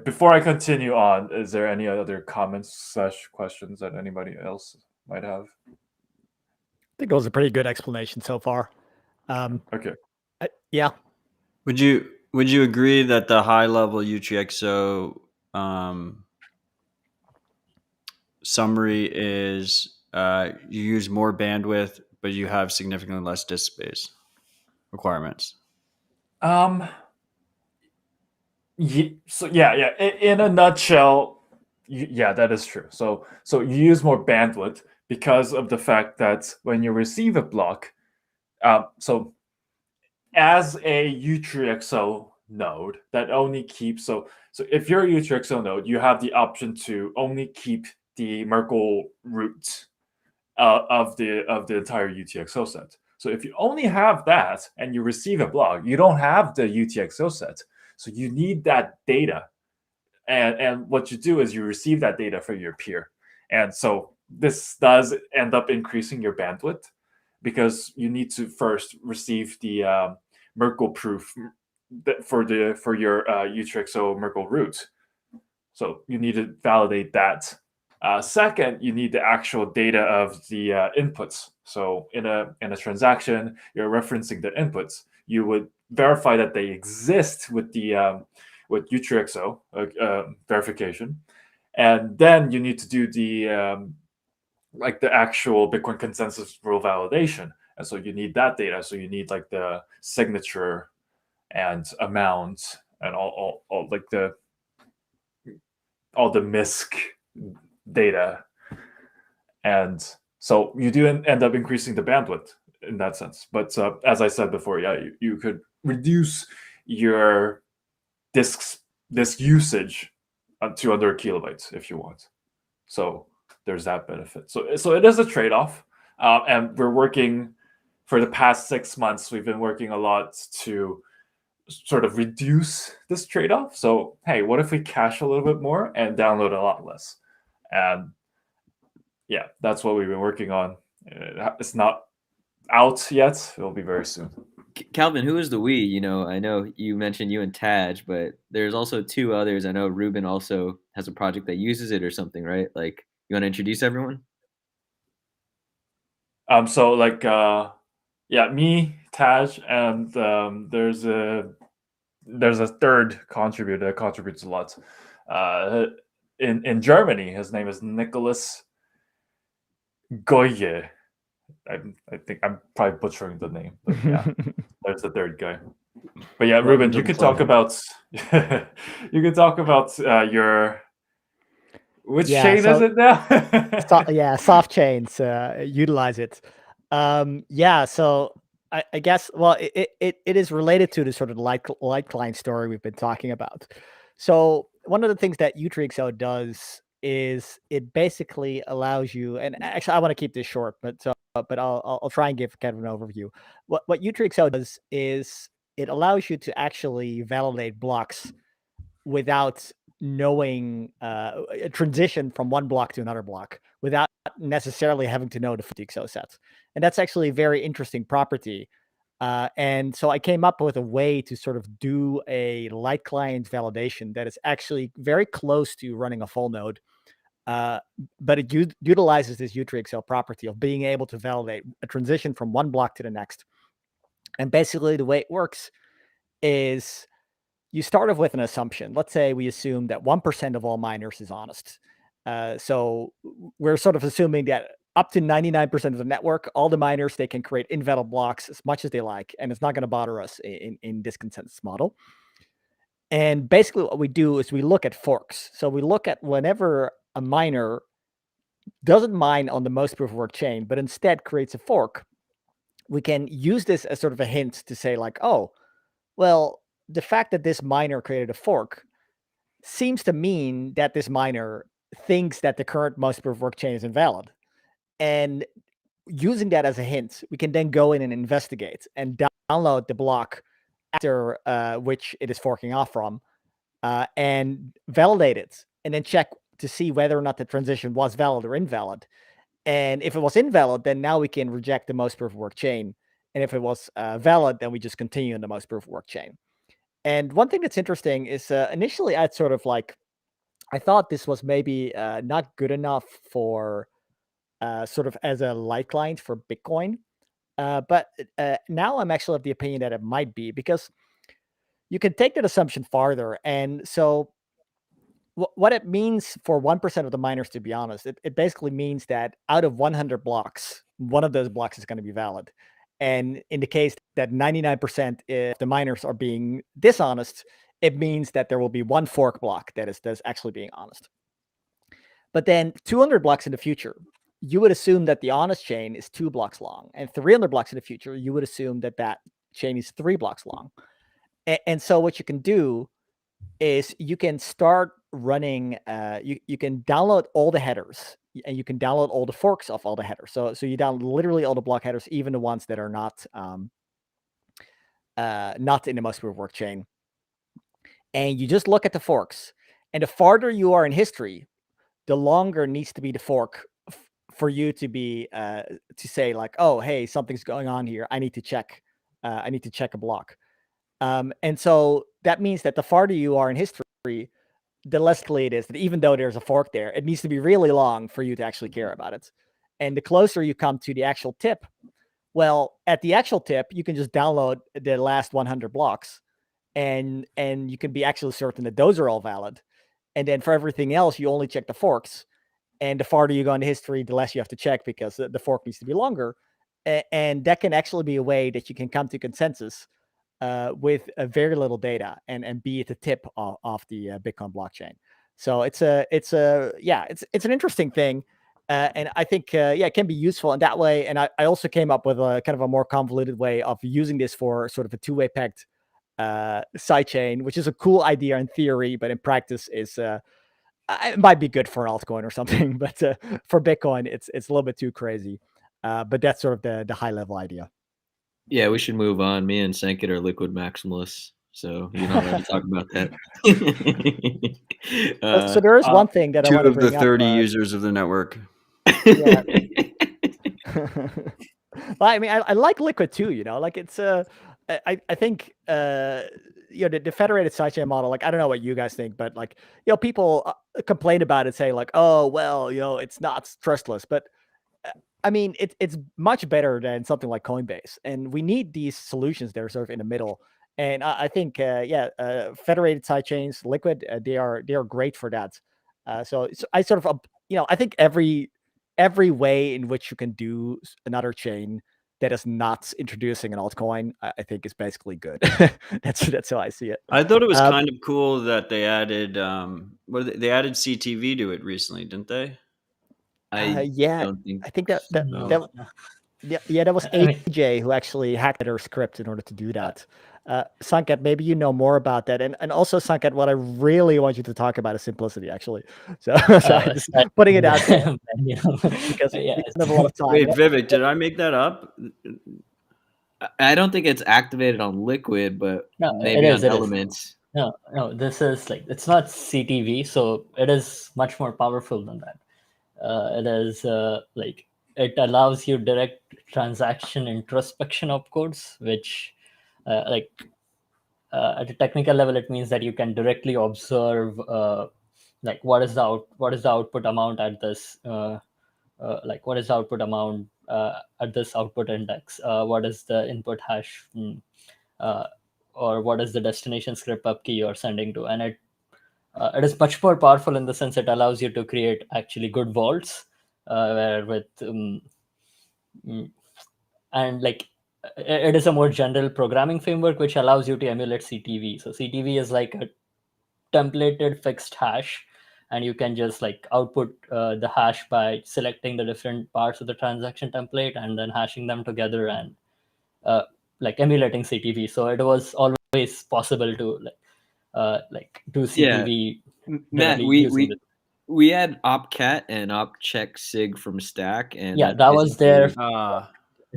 before I continue on, is there any other comments / questions that anybody else might have? I think it was a pretty good explanation so far. Okay. Yeah. Would you agree that the high level utreexo summary is you use more bandwidth, but you have significantly less disk space requirements? Yeah. In a nutshell, yeah, that is true. So you use more bandwidth because of the fact that when you receive a block, so as a utreexo node that only keeps so if you're a utreexo node, you have the option to only keep the Merkle root of the entire UTXO set. So if you only have that and you receive a block, you don't have the UTXO set. So you need that data. And what you do is you receive that data from your peer. And so this does end up increasing your bandwidth because you need to first receive the Merkle proof for your utreexo Merkle root. So you need to validate that. Second, you need the actual data of the inputs. So in a transaction, you're referencing the inputs. You would verify that they exist with the with utreexo verification, and then you need to do the like the actual Bitcoin consensus rule validation. And so you need that data. So you need like the signature and amount and all like all the MISC data. And so you do end up increasing the bandwidth in that sense. But as I said before, yeah, you could reduce your disk usage to under a kilobyte if you want. So there's that benefit. So it is a trade-off, and we're working for the past 6 months, we've been working a lot to sort of reduce this trade-off. So, hey, what if we cache a little bit more and download a lot less? And yeah, that's what we've been working on. It's not out yet. It'll be very soon. Calvin, who is the we? You know, I know you mentioned you and Taj, but there's also two others. I know Ruben also has a project that uses it or something, right? Like, you want to introduce everyone? So like, yeah, me, Taj, and there's a third contributor that contributes a lot. In Germany, his name is Nicholas Goye. I think I'm probably butchering the name, but yeah, there's the third guy. But yeah, Ruben, you could talk about you could talk about your which chain is it now? Yeah, soft chains utilize it. Yeah, so I guess well, it is related to the sort of light client story we've been talking about. So one of the things that utreexo does is it basically allows you, and actually I want to keep this short, but I'll try and give kind of an overview. What utreexo does is it allows you to actually validate blocks without knowing a transition from one block to another block without necessarily having to know the utreexo sets. And that's actually a very interesting property. And so I came up with a way to sort of do a light client validation that is actually very close to running a full node. But it utilizes this utreexo property of being able to validate a transition from one block to the next. And basically the way it works is you start off with an assumption. Let's say we assume that 1% of all miners is honest. So we're sort of assuming that up to 99% of the network, all the miners, they can create invalid blocks as much as they like, and it's not going to bother us in this consensus model. And basically what we do is we look at forks. So we look at whenever a miner doesn't mine on the most proof of work chain, but instead creates a fork, we can use this as sort of a hint to say like, oh, well, the fact that this miner created a fork seems to mean that this miner thinks that the current most proof of work chain is invalid. And using that as a hint, we can then go in and investigate and download the block after which it is forking off from and validate it, and then check to see whether or not the transition was valid or invalid. And if it was invalid, then now we can reject the most proof of work chain. And if it was valid, then we just continue in the most proof of work chain. And one thing that's interesting is initially I'd sort of like, I thought this was maybe not good enough for sort of as a light client for Bitcoin. But now I'm actually of the opinion that it might be, because you can take that assumption farther. And so what it means for 1% of the miners to be honest, it basically means that out of 100 blocks, one of those blocks is going to be valid. And in the case that 99% if the miners are being dishonest, it means that there will be one fork block that is actually being honest. But then 200 blocks in the future, you would assume that the honest chain is 2 blocks long. And 300 blocks in the future, you would assume that that chain is 3 blocks long. And so what you can do is you can start running, you can download all the headers, and you can download all the forks of all the headers. So you download literally all the block headers, even the ones that are not in the most proof of work chain. And you just look at the forks. And the farther you are in history, the longer needs to be the fork for you to be to say like, oh, hey, something's going on here. I need to check. I need to check a block. And so that means that the farther you are in history, the less likely it is that even though there's a fork there, it needs to be really long for you to actually care about it. And the closer you come to the actual tip, well, at the actual tip, you can just download the last 100 blocks, and you can be actually certain that those are all valid. And then for everything else, you only check the forks. And the farther you go into history, the less you have to check, because the fork needs to be longer. And that can actually be a way that you can come to consensus with very little data and be at the tip of the Bitcoin blockchain. So it's an interesting thing. And I think, it can be useful in that way. And I also came up with a kind of a more convoluted way of using this for sort of a two-way pegged sidechain, which is a cool idea in theory, but in practice is it might be good for an altcoin or something, but for Bitcoin, it's a little bit too crazy. But that's sort of the high level idea. Yeah, we should move on. Me and Sankit are liquid maximalists, so you're not allowed to talk about that. So there is one thing that I 2 want to of the bring up. 30 users of the network. Yeah. Well, I mean, I like Liquid too. You know, like it's I think you know the federated sidechain model. Like I don't know what you guys think, but like you know people complain about it, say like, oh well, you know, it's not trustless, but I mean, it's much better than something like Coinbase, and we need these solutions that are sort of in the middle. And I think, federated sidechains, Liquid, they are great for that. So I sort of, you know, I think every way in which you can do another chain that is not introducing an altcoin, I think is basically good. That's how I see it. I thought it was Um, kind of cool that they added they added CTV to it recently, didn't they? I yeah, don't think I think that so. Yeah, that was I mean, AJ who actually hacked their script in order to do that. Sanket, maybe you know more about that. And also, Sanket, what I really want you to talk about is simplicity, actually. So, I'm just that- putting it out there you know, because yeah, we don't have a lot of time. Wait, Vivek, did I make that up? I don't think it's activated on Liquid, but no, maybe it on is. It is. Elements. No, this is like it's not CTV, so it is much more powerful than that. It is like it allows you direct transaction introspection opcodes, which like at a technical level, it means that you can directly observe like what is the output amount at this like what is the output amount at this output index, what is the input hash, uh, or what is the destination script pub key you're sending to, and it is much more powerful in the sense it allows you to create actually good vaults where with and like it is a more general programming framework which allows you to emulate CTV. So CTV is like a templated fixed hash, and you can just like output the hash by selecting the different parts of the transaction template and then hashing them together and like emulating CTV. So it was always possible to like do Yeah, CTV Matt, directly using it. we had opcat and opcheck sig from Stack, and Yeah, that was there Ah,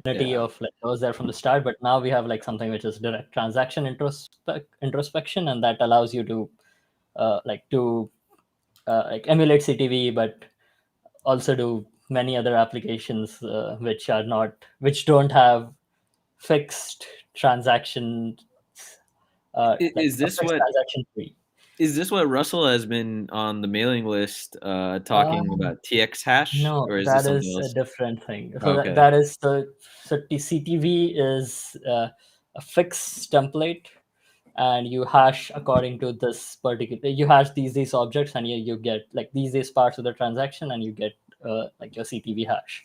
of like that was there from the start, but now we have like something which is direct transaction introspection, and that allows you to like emulate CTV, but also do many other applications which don't have fixed transaction like Is a this fixed what transaction fee. Russell has been on the mailing list talking about TX hash, No, or is this that something is a else? different thing. So Okay. that is CTV is a fixed template, and you hash according to this particular. You hash these objects, and you get like these parts of the transaction, and you get like your CTV hash.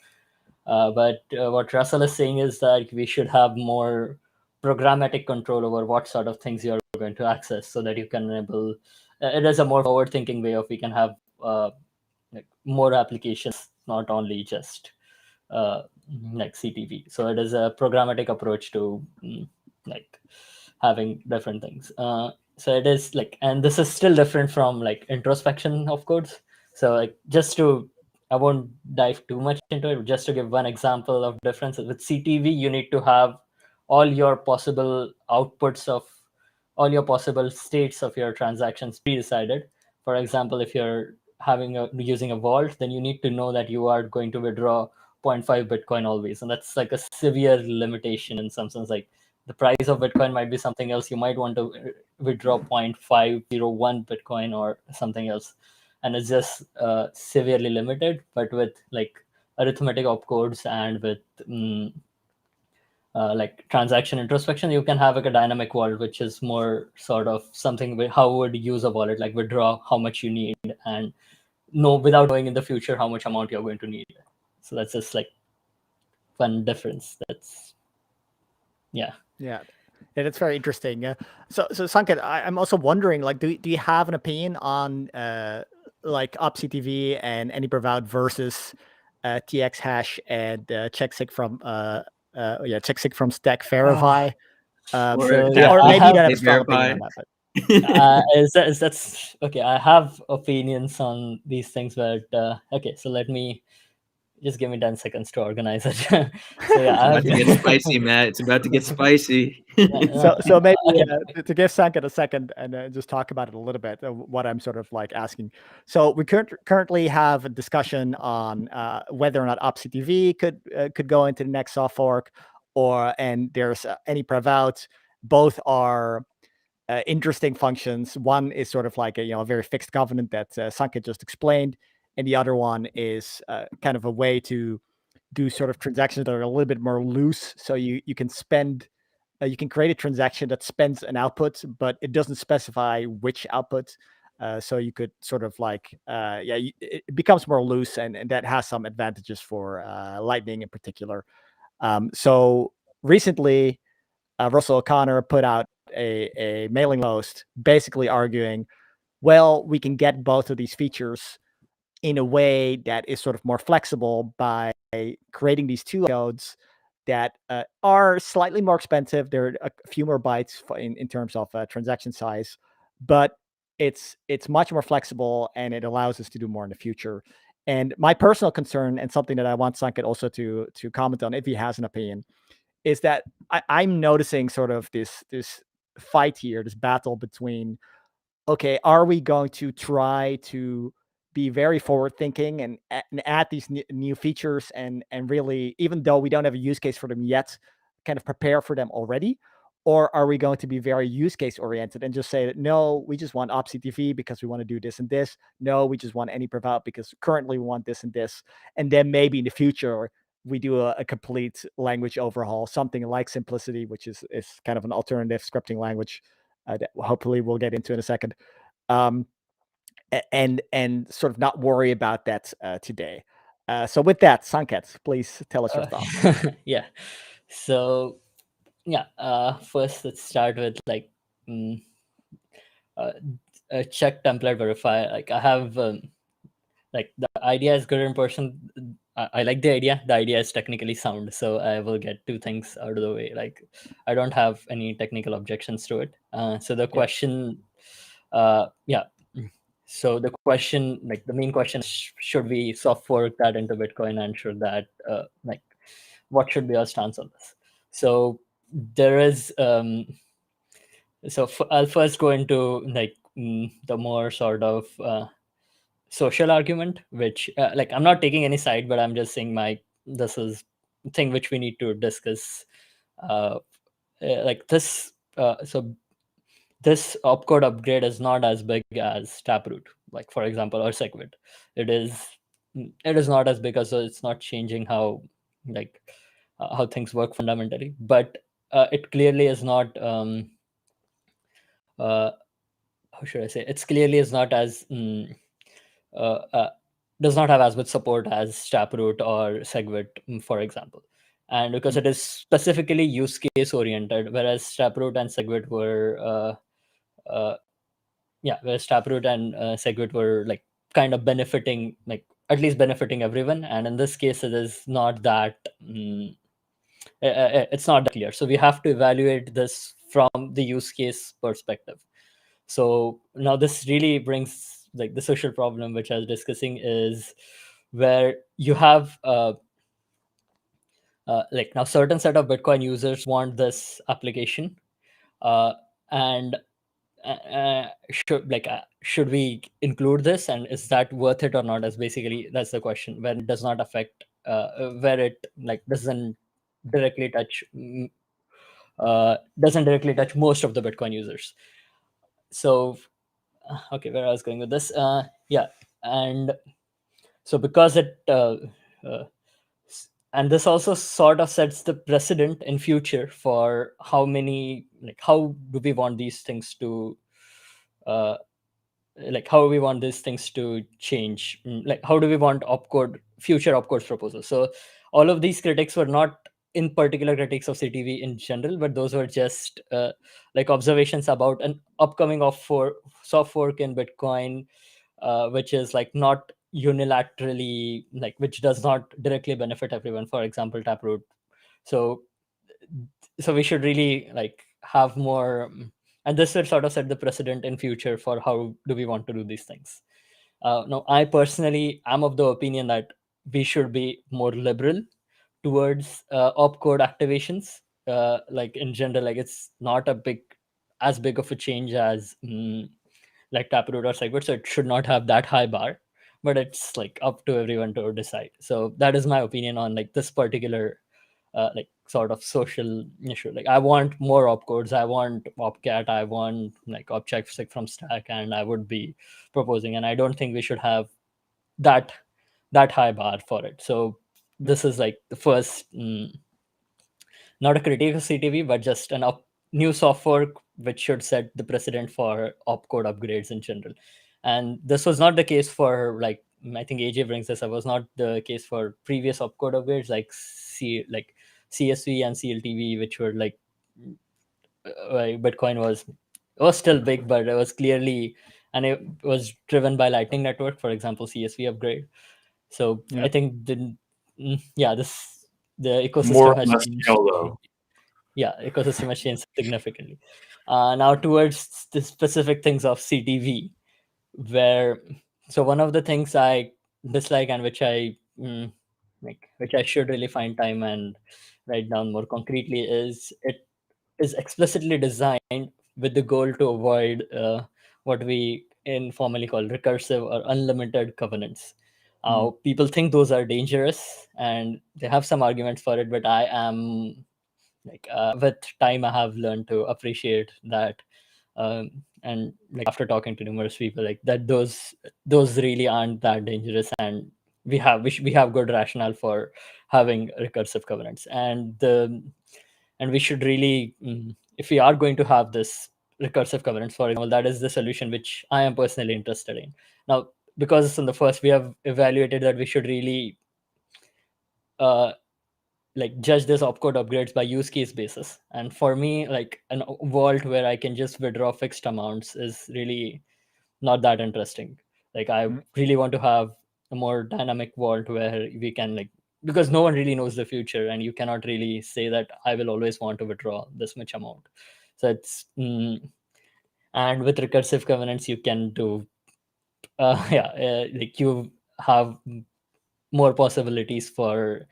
But what Russell is saying is that we should have more programmatic control over what sort of things you're going to access, so that you can enable. It is a more forward-thinking way of we can have like more applications, not only just like CTV. So it is a programmatic approach to like having different things. So it is like, and this is still different from like introspection of codes. So like I won't dive too much into it. Just to give one example of differences with CTV, you need to have all your possible outputs of all your possible states of your transactions pre-decided. For example, if you're using a vault, then you need to know that you are going to withdraw 0.5 Bitcoin always, and that's like a severe limitation in some sense. Like the price of Bitcoin might be something else. You might want to withdraw 0.501 Bitcoin or something else, and it's just severely limited. But with like arithmetic opcodes and with like transaction introspection, you can have like a dynamic wallet, which is more sort of something how would you use a wallet, like withdraw how much you need and know without knowing in the future how much amount you're going to need. So that's just like one difference. That's yeah. Yeah, it's very interesting. Yeah. So Sanket, I'm also wondering, like, do you have an opinion on like OpCTV and AnyProvout versus TX hash and checksig from checksig from Stack Verify? So, yeah, or I maybe you don't have they a strong opinion verify. on that. But that's okay. I have opinions on these things, but okay. So let me Just give me 10 seconds to organize it. So yeah, It's about to get spicy, Matt. It's about to get spicy. So maybe okay. to give Sanket a second and just talk about it a little bit, what I'm sort of like asking. So we currently have a discussion on whether or not OpsCTV could go into the next soft fork, and there's any prev out. Both are interesting functions. One is sort of like a very fixed covenant that Sanket just explained, and the other one is kind of a way to do sort of transactions that are a little bit more loose. So you can spend you can create a transaction that spends an output, but it doesn't specify which output. So you could sort of like, it becomes more loose, and that has some advantages for Lightning in particular. So recently, Russell O'Connor put out a mailing post basically arguing, well, we can get both of these features in a way that is sort of more flexible by creating these two codes that are slightly more expensive. They're a few more bytes in terms of transaction size, but it's much more flexible, and it allows us to do more in the future. And my personal concern, and something that I want Sanket also to comment on if he has an opinion, is that I'm noticing sort of this fight here, this battle between, okay, are we going to try to be very forward thinking and add these new features and really, even though we don't have a use case for them yet, kind of prepare for them already? Or are we going to be very use case oriented and just say that, no, we just want OpsCTV because we want to do this and this. No, we just want any prev because currently we want this and this. And then maybe in the future, we do a complete language overhaul, something like Simplicity, which is kind of an alternative scripting language that hopefully we'll get into in a second, and sort of not worry about that today. So with that, Sanket, please tell us your thoughts. Yeah. So yeah, first let's start with like check template verify. Like I have like the idea is good in person. I like the idea. The idea is technically sound, so I will get two things out of the way. Like I don't have any technical objections to it. So the question, yeah. So the question, like the main question is, should we soft fork that into Bitcoin, and should that like what should be our stance on this? So there is I'll first go into like the more sort of social argument, which like I'm not taking any side, but I'm just saying this is thing which we need to discuss. Like this, so this opcode upgrade is not as big as Taproot, like for example, or SegWit. It is not as big, because it's not changing how like how things work fundamentally, but it clearly is not. How should I say? It's clearly is not as does not have as much support as Taproot or SegWit, for example. And because it is specifically use case oriented, whereas Taproot and SegWit were whereas Taproot and SegWit were like kind of benefiting, like at least benefiting everyone. And in this case, it is not that. It's not that clear. So we have to evaluate this from the use case perspective. So now this really brings like the social problem, which I was discussing, is where you have like now certain set of Bitcoin users want this application, and should we include this, and is that worth it or not? That's the question. When it does not affect, where it like doesn't directly touch most of the Bitcoin users. So okay, where I was going with this, and so because it and this also sort of sets the precedent in future for how do we want these things to how we want these things to change, like how do we want future opcodes proposals. So all of these critics were not in particular critics of CTV in general, but those were just like observations about an upcoming soft fork in Bitcoin, which is like not unilaterally, like which does not directly benefit everyone, for example Taproot. So we should really like have more, and this will sort of set the precedent in future for how do we want to do these things. Now I personally am of the opinion that we should be more liberal towards opcode activations. Like in general, like it's not as big of a change as like Taproot or SegWit, so it should not have that high bar. But it's like up to everyone to decide. So that is my opinion on like this particular like sort of social issue. Like I want more opcodes, I want opcat, I want like object from stack, and I would be proposing, and I don't think we should have that high bar for it. So this is like the first not a critique of CTV, but just an new software which should set the precedent for opcode upgrades in general. And this was not the case for like, I think AJ brings this up, was not the case for previous opcode upgrades like CSV and CLTV, which were like Bitcoin was still big, but it was clearly, and it was driven by Lightning Network, for example, CSV upgrade. So I think the ecosystem More or has less changed. YOLO. Yeah, ecosystem has changed significantly. Now towards the specific things of CTV, where so one of the things I dislike and which I which I should really find time and write down more concretely is it is explicitly designed with the goal to avoid what we informally call recursive or unlimited covenants. People think those are dangerous, and they have some arguments for it, but I am like with time I have learned to appreciate that, and like after talking to numerous people, like that those really aren't that dangerous, and we have good rationale for having recursive covenants, and we should really if we are going to have this recursive covenants, for example, that is the solution which I am personally interested in. Now, because it's in the first, we have evaluated that we should really like judge this opcode upgrades by use case basis. And for me, like an vault where I can just withdraw fixed amounts is really not that interesting. Like I really want to have a more dynamic vault where we can like, because no one really knows the future, and you cannot really say that I will always want to withdraw this much amount. So it's and with recursive covenants you can do like you have more possibilities for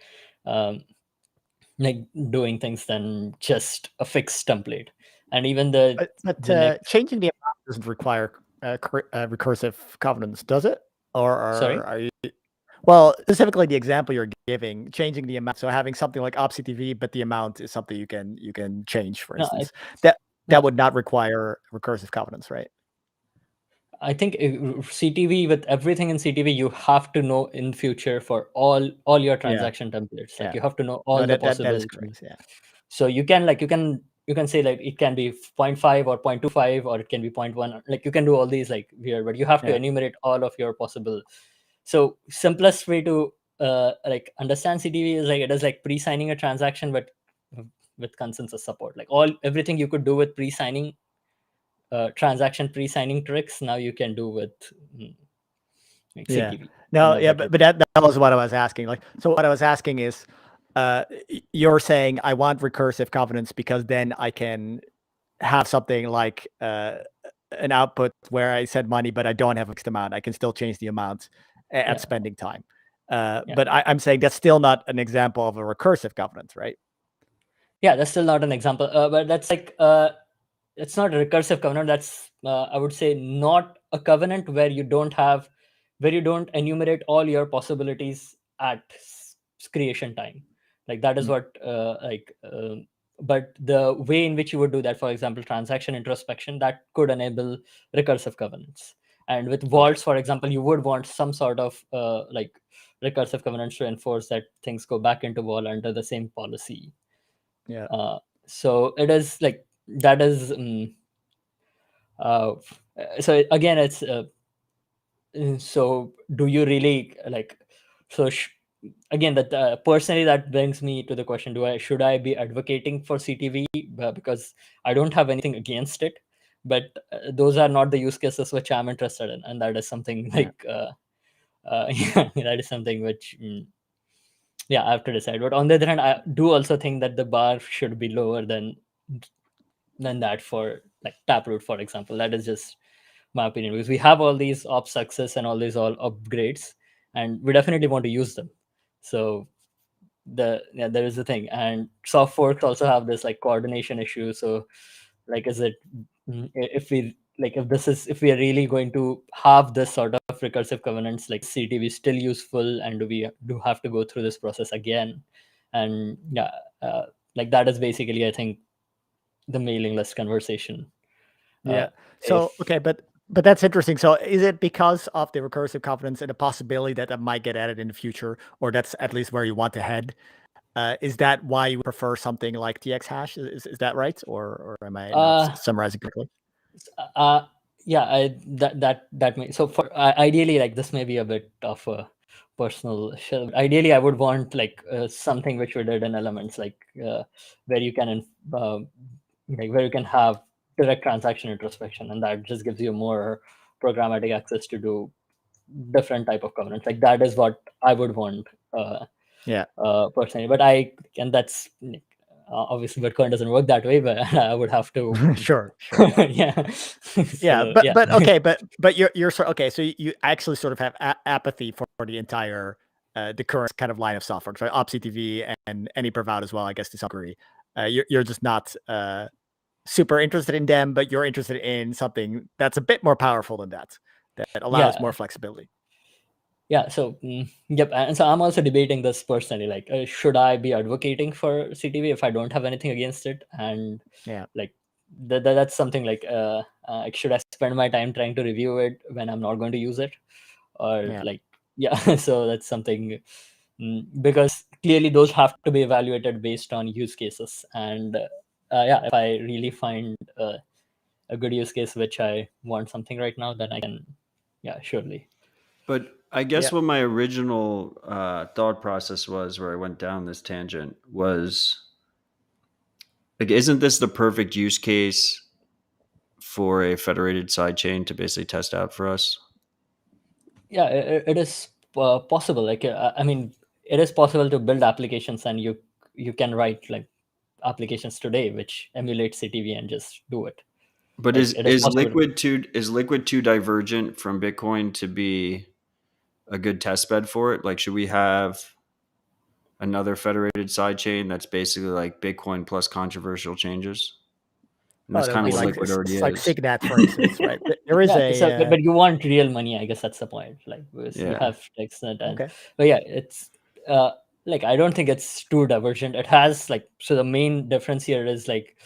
like doing things than just a fixed template. And even the changing the amount doesn't require recursive covenants, does it? Or Sorry? are you? Well, specifically the example you're giving, changing the amount. So having something like OpCTV, but the amount is something you can change. For instance, that would not require recursive covenants, right? I think CTV, with everything in CTV, you have to know in future for all your transaction templates. Like you have to know all the possible that is outcomes. correct, yeah. So you can say like it can be 0.5 or 0.25 or it can be 0.1. Like you can do all these like weird, but you have to enumerate all of your possible. So simplest way to like understand CTV is like it is like pre-signing a transaction, but with consensus support. Like everything you could do with pre-signing transaction pre-signing tricks, now you can do with like CTV. No, but that was what I was asking. Like, so what I was asking is, you're saying I want recursive covenants because then I can have something like an output where I send money, but I don't have a fixed amount. I can still change the amount at spending time. But I'm saying that's still not an example of a recursive covenant, right? Yeah, that's still not an example. But that's like it's not a recursive covenant. That's I would say not a covenant where you don't enumerate all your possibilities at creation time. Like that is what but the way in which you would do that, for example, transaction introspection, that could enable recursive covenants. And with vaults, for example, you would want some sort of like recursive covenants to enforce that things go back into vault under the same policy. So it is like that is so again it's so do you really like so again that personally that brings me to the question, should I be advocating for CTV? Because I don't have anything against it, but those are not the use cases which I'm interested in, and that is something like that is something which I have to decide. But on the other hand, I do also think that the bar should be lower than that for like Taproot, for example. That is just my opinion, because we have all these op success and all these all upgrades, and we definitely want to use them. So there is a thing, and soft forks also have this like coordination issue. So like, is it if we are really going to have this sort of recursive governance, like CTV still useful, and do we do have to go through this process again? And like that is basically, I think, the mailing list conversation. Yeah. So okay, but that's interesting. So is it because of the recursive confidence and the possibility that that might get added in the future, or that's at least where you want to head? Is that why you prefer something like TX hash? Is that right, or am I not summarizing correctly? Yeah, that may, so for ideally, like, this may be a bit of a personal shell. Ideally, I would want like something which we did in Elements, like where you can like where you can have direct transaction introspection, and that just gives you more programmatic access to do different type of governance. Like that is what I would want personally. But and that's obviously Bitcoin doesn't work that way, but I would have to Sure. yeah. Yeah, So, but okay, but you're okay. So you actually sort of have apathy for the entire the current kind of line of software, so OpsCTV and any Provout as well, I guess, to some degree. You're just not super interested in them, but you're interested in something that's a bit more powerful than that allows more flexibility. Yeah, so yep, and so I'm also debating this personally, like should I be advocating for CTV if I don't have anything against it? And like that's something like should I spend my time trying to review it when I'm not going to use it, or like so that's something, because clearly those have to be evaluated based on use cases. And if I really find a good use case which I want something right now, then I can surely. But I guess what my original thought process was, where I went down this tangent, was like, isn't this the perfect use case for a federated sidechain to basically test out for us? Yeah, it is possible. Like I mean, it is possible to build applications, and you can write like applications today which emulate CTV and just do it. But like, is Liquid too divergent from Bitcoin to be a good test bed for it? Like, should we have another federated sidechain that's basically like Bitcoin plus controversial changes? And that's kind of what Liquid already is. Like Signet, for instance, right? There is but you want real money, I guess that's the point. Like, you have Signet, and but yeah, it's like, I don't think it's too divergent. It has like, so the main difference here is like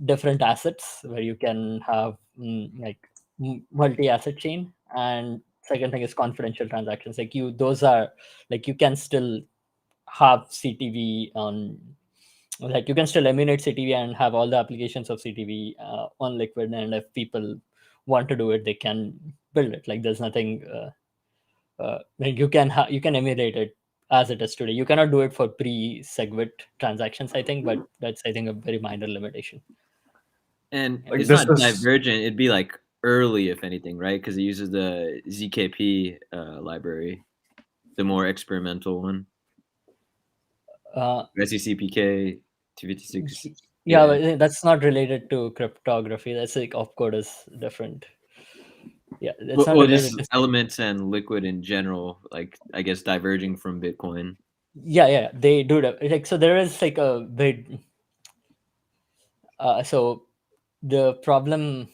different assets where you can have like multi-asset chain, and second thing is confidential transactions. Like those are like, you can still have CTV on, like you can still emulate CTV and have all the applications of CTV on Liquid, and if people want to do it, they can build it. Like there's nothing like you can emulate it as it is today. You cannot do it for pre-SegWit transactions, I think, but that's, I think, a very minor limitation. And like, it's not divergent, it'd be like early, if anything, right? Because it uses the ZKP library, the more experimental one. SECPK 256. Yeah, but that's not related to cryptography. That's like opcode is different. Yeah, it's not just Elements and Liquid in general, like, I guess, diverging from Bitcoin. Yeah, they do that. Like, so there is like a big so the problem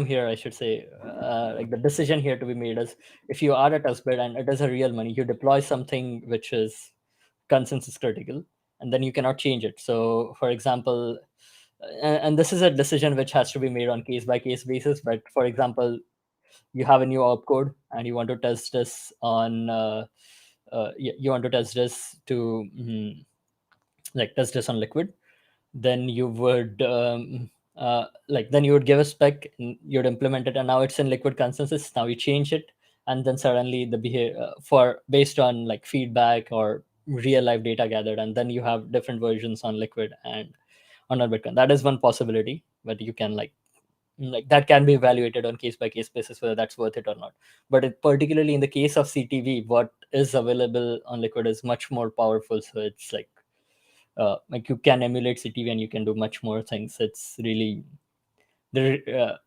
here, I should say, like the decision here to be made is, if you are a testbed and it is a real money, you deploy something which is consensus critical, and then you cannot change it. So for example, and this is a decision which has to be made on case by case basis, but for example, you have a new opcode and you want to test this on you want to test this to like test this on Liquid, then you would then you would give a spec, you'd implement it, and now it's in Liquid consensus. Now you change it, and then suddenly the behavior for based on like feedback or real life data gathered, and then you have different versions on Liquid and on Bitcoin. That is one possibility, but you can like that can be evaluated on case by case basis whether that's worth it or not. But particularly in the case of CTV, what is available on Liquid is much more powerful. So it's like you can emulate CTV and you can do much more things. It's really additional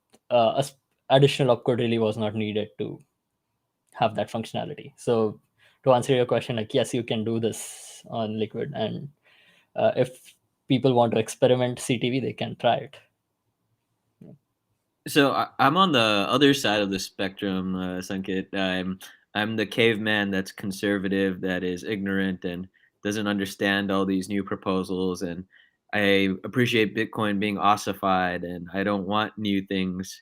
opcode really was not needed to have that functionality. So to answer your question, like yes, you can do this on Liquid, and if people want to experiment CTV, they can try it. So I'm on the other side of the spectrum, Sankit. I'm the caveman that's conservative, that is ignorant and doesn't understand all these new proposals, and I appreciate Bitcoin being ossified, and I don't want new things.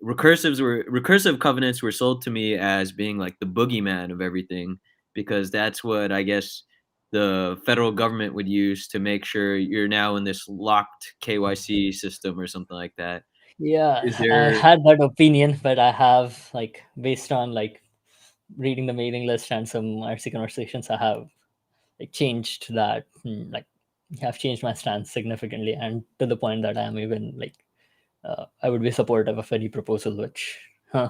Recursive covenants were sold to me as being like the boogeyman of everything, because that's what I guess the federal government would use to make sure you're now in this locked KYC system or something like that. Yeah, Is I there had that opinion, but I have, like, based on like reading the mailing list and some RC conversations, I have like changed that, like have changed my stance significantly, and to the point that I am even like I would be supportive of any proposal which has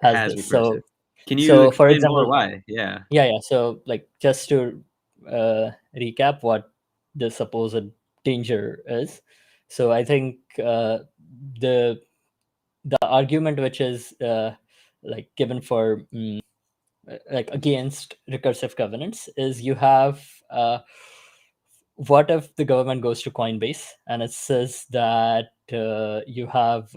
has this. recursive? Can you So for explain more example, why? Yeah. yeah. So like just to recap what the supposed danger is. So I think the argument which is like given for like against recursive governance is you have what if the government goes to Coinbase and it says that you have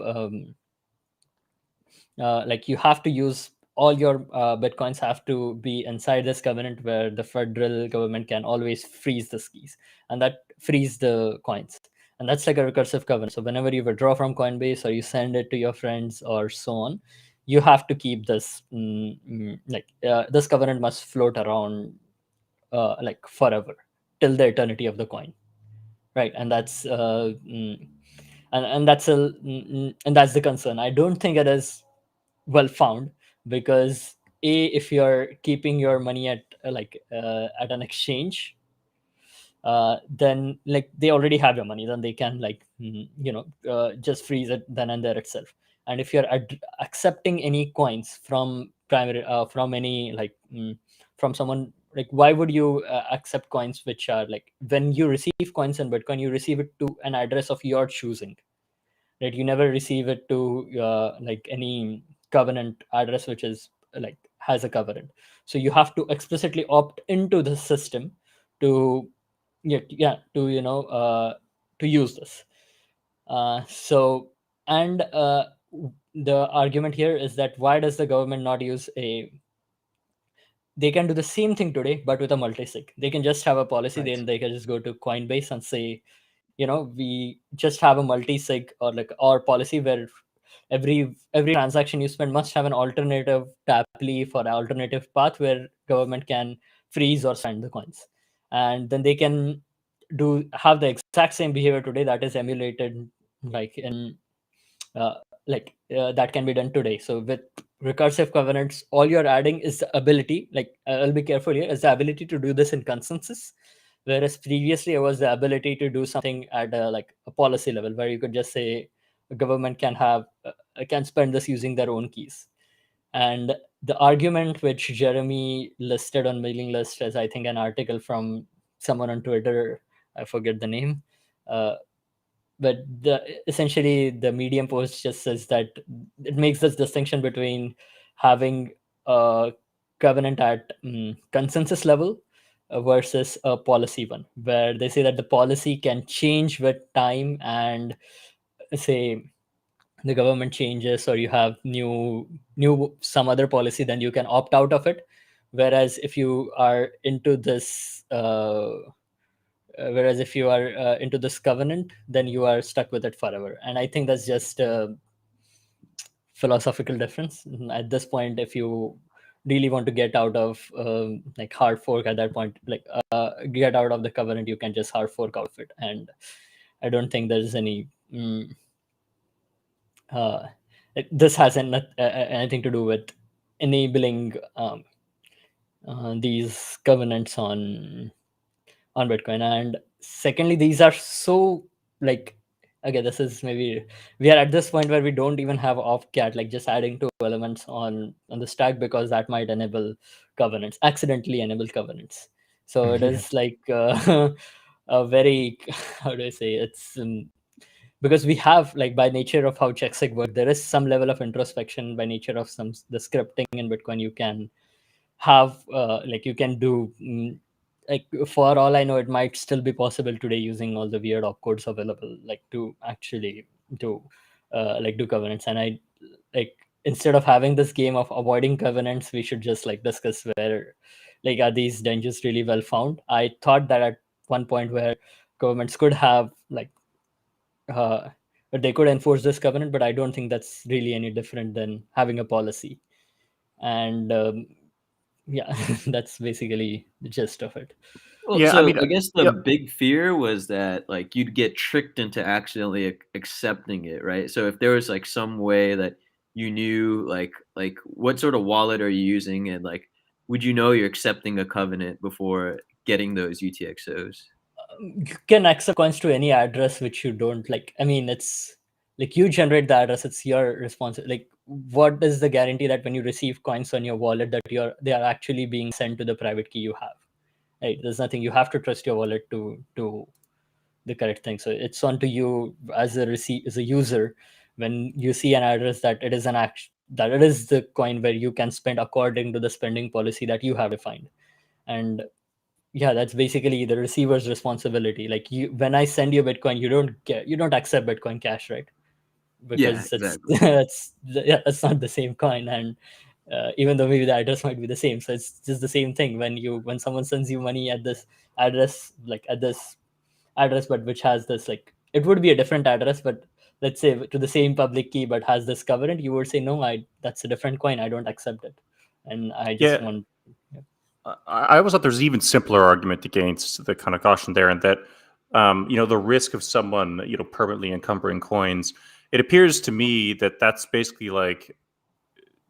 like you have to use all your bitcoins have to be inside this covenant where the federal government can always freeze the keys, and that freeze the coins, and that's like a recursive covenant. So whenever you withdraw from Coinbase or you send it to your friends or so on, you have to keep this like this covenant must float around like forever till the eternity of the coin, right? And that's and that's and that's the concern. I don't think it is well found, because if you're keeping your money at an exchange, then like they already have your money, then they can like just freeze it then and there itself. And if you're accepting any coins from primary from any like from someone, like why would you accept coins which are like, when you receive coins in Bitcoin, you receive it to an address of your choosing, right? You never receive it to like any covenant address which is like has a covenant. So you have to explicitly opt into the system to to to use this. So and the argument here is that why does the government not use a, they can do the same thing today but with a multi-sig. They can just have a policy, Right. then they can just go to Coinbase and say, we just have a multi-sig or like our policy where every transaction you spend must have an alternative tap leaf or alternative path where government can freeze or send the coins, and then they can have the exact same behavior today that is emulated like in uh, that can be done today. So with recursive covenants, all you're adding is the ability, like I'll be careful here, is the ability to do this in consensus, whereas previously it was the ability to do something at like a policy level where you could just say a government can have can spend this using their own keys. And the argument which Jeremy listed on mailing list as I think an article from someone on Twitter, I forget the name, but essentially the Medium post just says that it makes this distinction between having a covenant at consensus level versus a policy one, where they say that the policy can change with time, and say the government changes or you have new some other policy, then you can opt out of it. Whereas if you are into this whereas if you are into this covenant, then you are stuck with it forever. And I think that's just a philosophical difference at this point. If you really want to get out of like hard fork at that point, like get out of the covenant, you can just hard fork out of it. And I don't think there's any uh, this hasn't anything to do with enabling these covenants on Bitcoin. And secondly, these are so like, again, this is maybe we are at this point where we don't even have off-cat, like just adding two elements on the stack, because that might enable covenants, accidentally enable covenants. So it is like a very how do I say, it's because we have, like, by nature of how checksig work, there is some level of introspection by nature of some the scripting in Bitcoin. You can have like you can do like for all I know, it might still be possible today using all the weird opcodes available, like to actually do like do covenants. And I like instead of having this game of avoiding covenants, we should just like discuss where like are these dungeons really well found. I thought that at one point where governments could have like but they could enforce this covenant, but I don't think that's really any different than having a policy. And yeah, that's basically the gist of it. Well, Yeah, I so mean, I guess the yeah. big fear was that like you'd get tricked into accidentally accepting it, right? So if there was like some way that you knew like what sort of wallet are you using, and like would you know you're accepting a covenant before getting those UTXOs? You can accept coins to any address which you don't like. I mean, it's like you generate the address, it's your responsibility. Like, what is the guarantee that when you receive coins on your wallet that they are actually being sent to the private key you have? Right? There's nothing. You have to trust your wallet to do the correct thing. So it's on to you as a user. When you see an address that it is an act that it is the coin where you can spend according to the spending policy that you have defined. And yeah, that's basically the receiver's responsibility. Like you, when I send you Bitcoin, you don't accept Bitcoin Cash, right? Yeah, Because exactly. it's not the same coin. And even though maybe the address might be the same, so it's just the same thing. When someone sends you money at this address, like at this address, but which has this, like, it would be a different address, but let's say to the same public key but has this covenant, you would say no, that's a different coin, I don't accept it. And I just Yeah. want I always thought there's an even simpler argument against the kind of caution there, and that the risk of someone permanently encumbering coins. It appears to me that that's basically like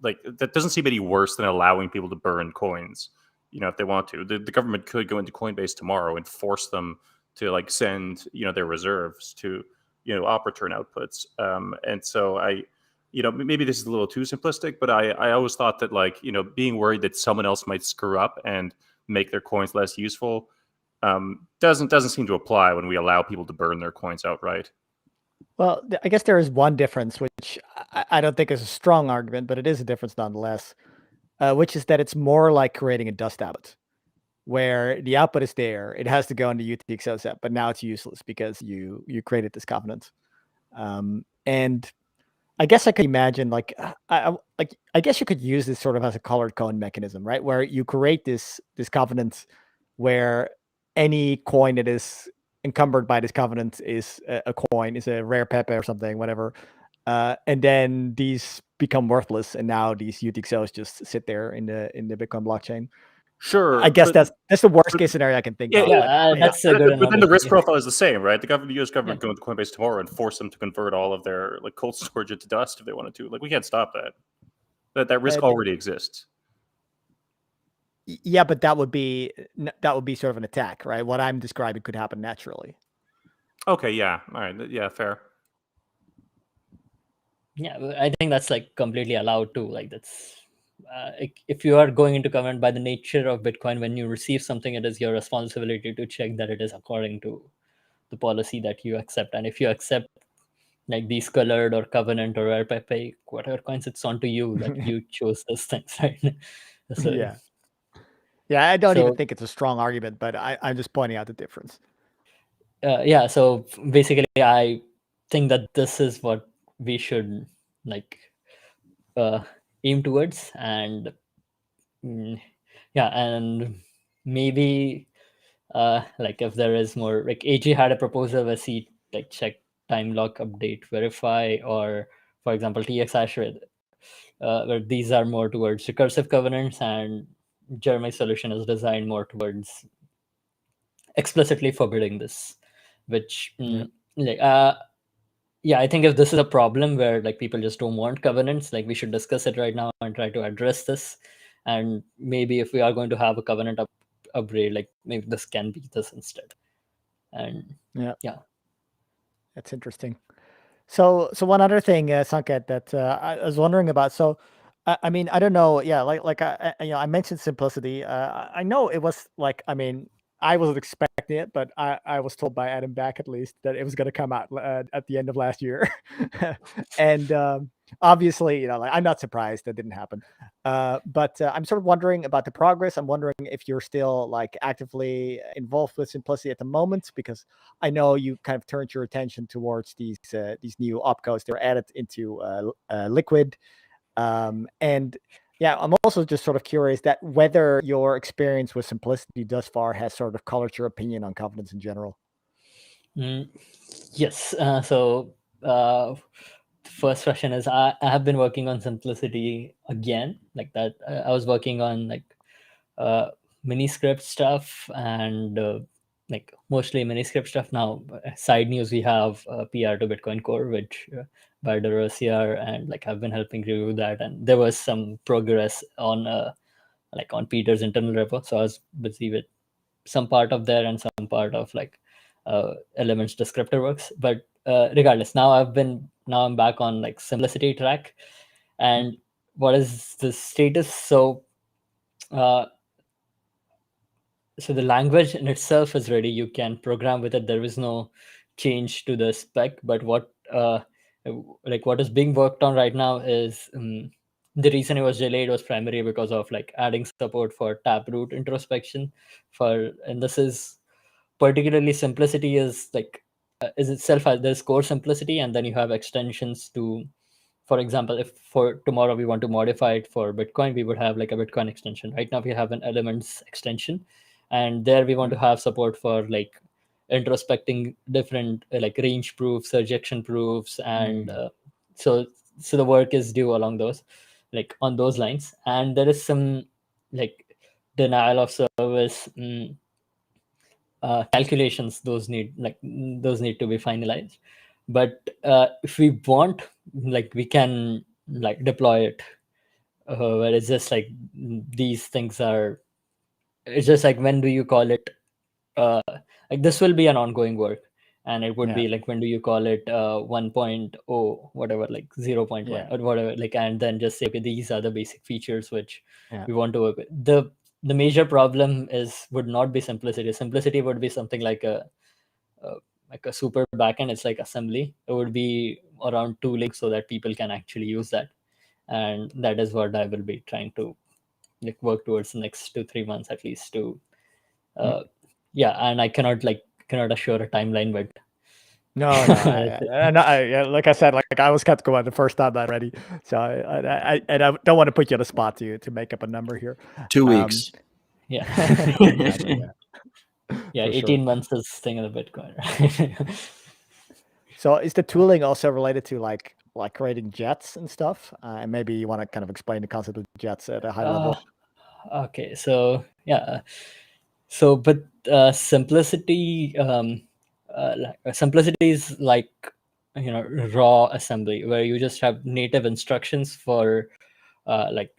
that doesn't seem any worse than allowing people to burn coins. If they want to, the government could go into Coinbase tomorrow and force them to like send their reserves to op return outputs. And so maybe this is a little too simplistic, but I always thought that being worried that someone else might screw up and make their coins less useful doesn't seem to apply when we allow people to burn their coins outright. Well, I guess there is one difference, which I don't think is a strong argument, but it is a difference nonetheless, which is that it's more like creating a dust habit, where the output is there, it has to go into UTXO set, but now it's useless because you created this covenant. And I guess I could imagine I guess you could use this sort of as a colored cone mechanism, right? Where you create this covenant where any coin that is encumbered by this covenant is a coin, is a rare Pepe or something, whatever. And then these become worthless, and now these UTXOs just sit there in the Bitcoin blockchain. Sure, I guess that's the worst case scenario I can think of. that's a good but then the risk analogy. profile is the same, right? The U.S. government go into Coinbase tomorrow and force them to convert all of their cold storage into dust if they wanted to. Like, we can't stop that. That risk already exists. Yeah, but that would be sort of an attack, right? What I'm describing could happen naturally. Okay, yeah, all right, yeah, fair. Yeah, I think that's like completely allowed too. Like that's if you are going into covenant, by the nature of Bitcoin, when you receive something, it is your responsibility to check that it is according to the policy that you accept. And if you accept like these colored or covenant or rare Pepe, whatever coins, it's on to you that you chose those things, right? So, yeah, I don't even think it's a strong argument, but I'm just pointing out the difference. Yeah, so basically I think that this is what we should like aim towards. And yeah, and maybe like if there is more, like AG had a proposal where he like check time lock update verify, or for example TX hash rate, where these are more towards recursive covenants, and Jeremy's solution is designed more towards explicitly forbidding this, which yeah, I think if this is a problem where like people just don't want covenants, like we should discuss it right now and try to address this. And maybe if we are going to have a covenant upgrade, like maybe this can be this instead. And yeah, that's interesting. So one other thing, Sanket, that I was wondering about. So, I mean, I don't know. Yeah, like I mentioned simplicity. I know it was like, I mean, I wasn't expecting it, but I was told by Adam Back at least that it was going to come out at the end of last year, and obviously, like, I'm not surprised that didn't happen. But I'm sort of wondering about the progress. I'm wondering if you're still like actively involved with Simplicity at the moment, because I know you kind of turned your attention towards these new opcodes that are added into Liquid, and yeah, I'm also just sort of curious that whether your experience with Simplicity thus far has sort of colored your opinion on confidence in general. Yes. So the first question is I have been working on Simplicity again, like that. I was working on like mini script stuff and like mostly mini script stuff. Now, side news, we have PR to Bitcoin Core, which by Dorosier, and like I've been helping review that, and there was some progress on like on Peter's internal repo. So I was busy with some part of there and some part of like Elements descriptor works. But regardless, now I'm back on like Simplicity track, and what is the status? So so the language in itself is ready. You can program with it. There is no change to the spec, but what what is being worked on right now is the reason it was delayed was primarily because of like adding support for taproot introspection and this is particularly Simplicity is like is itself there's core Simplicity, and then you have extensions to, for example, if for tomorrow we want to modify it for Bitcoin, we would have like a Bitcoin extension. Right now we have an Elements extension, and there we want to have support for like introspecting different like range proofs, surjection proofs, and so the work is due along those, like on those lines. And there is some like denial of service calculations. Those need to be finalized. But if we want, like, we can like deploy it where it's just like these things are, it's just like when do you call it, like this will be an ongoing work, and it would be like when do you call it 1.0 whatever, like 0.1 or whatever, like, and then just say, okay, these are the basic features which we want to work with. The major problem would not be Simplicity would be something like a super backend. It's like assembly. It would be around tooling so that people can actually use that, and that is what I will be trying to like work towards the next 2-3 months at least to and I cannot assure a timeline, but No, like I said, like I was skeptical at the first time that ready, so I don't want to put you on the spot to make up a number here. 2 weeks. Yeah. Exactly, yeah, for 18 sure. months is thing of the Bitcoin. Right? So is the tooling also related to like creating jets and stuff? And maybe you want to kind of explain the concept of jets at a high level. Okay, so yeah, so but Simplicity Simplicity is like, you know, raw assembly where you just have native instructions for like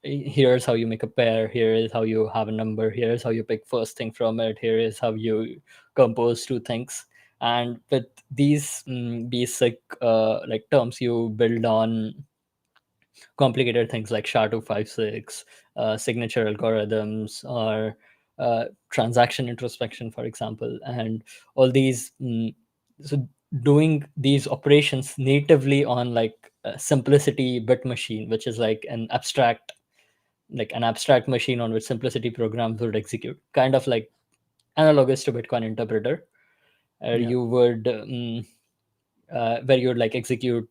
here's how you make a pair, here is how you have a number, here is how you pick first thing from it, here is how you compose two things. And with these basic like terms, you build on complicated things like SHA-256, signature algorithms, or transaction introspection, for example. And all these, so doing these operations natively on like a Simplicity bit machine, which is like an abstract machine on which Simplicity programs would execute, kind of like analogous to Bitcoin interpreter. You would where you would like execute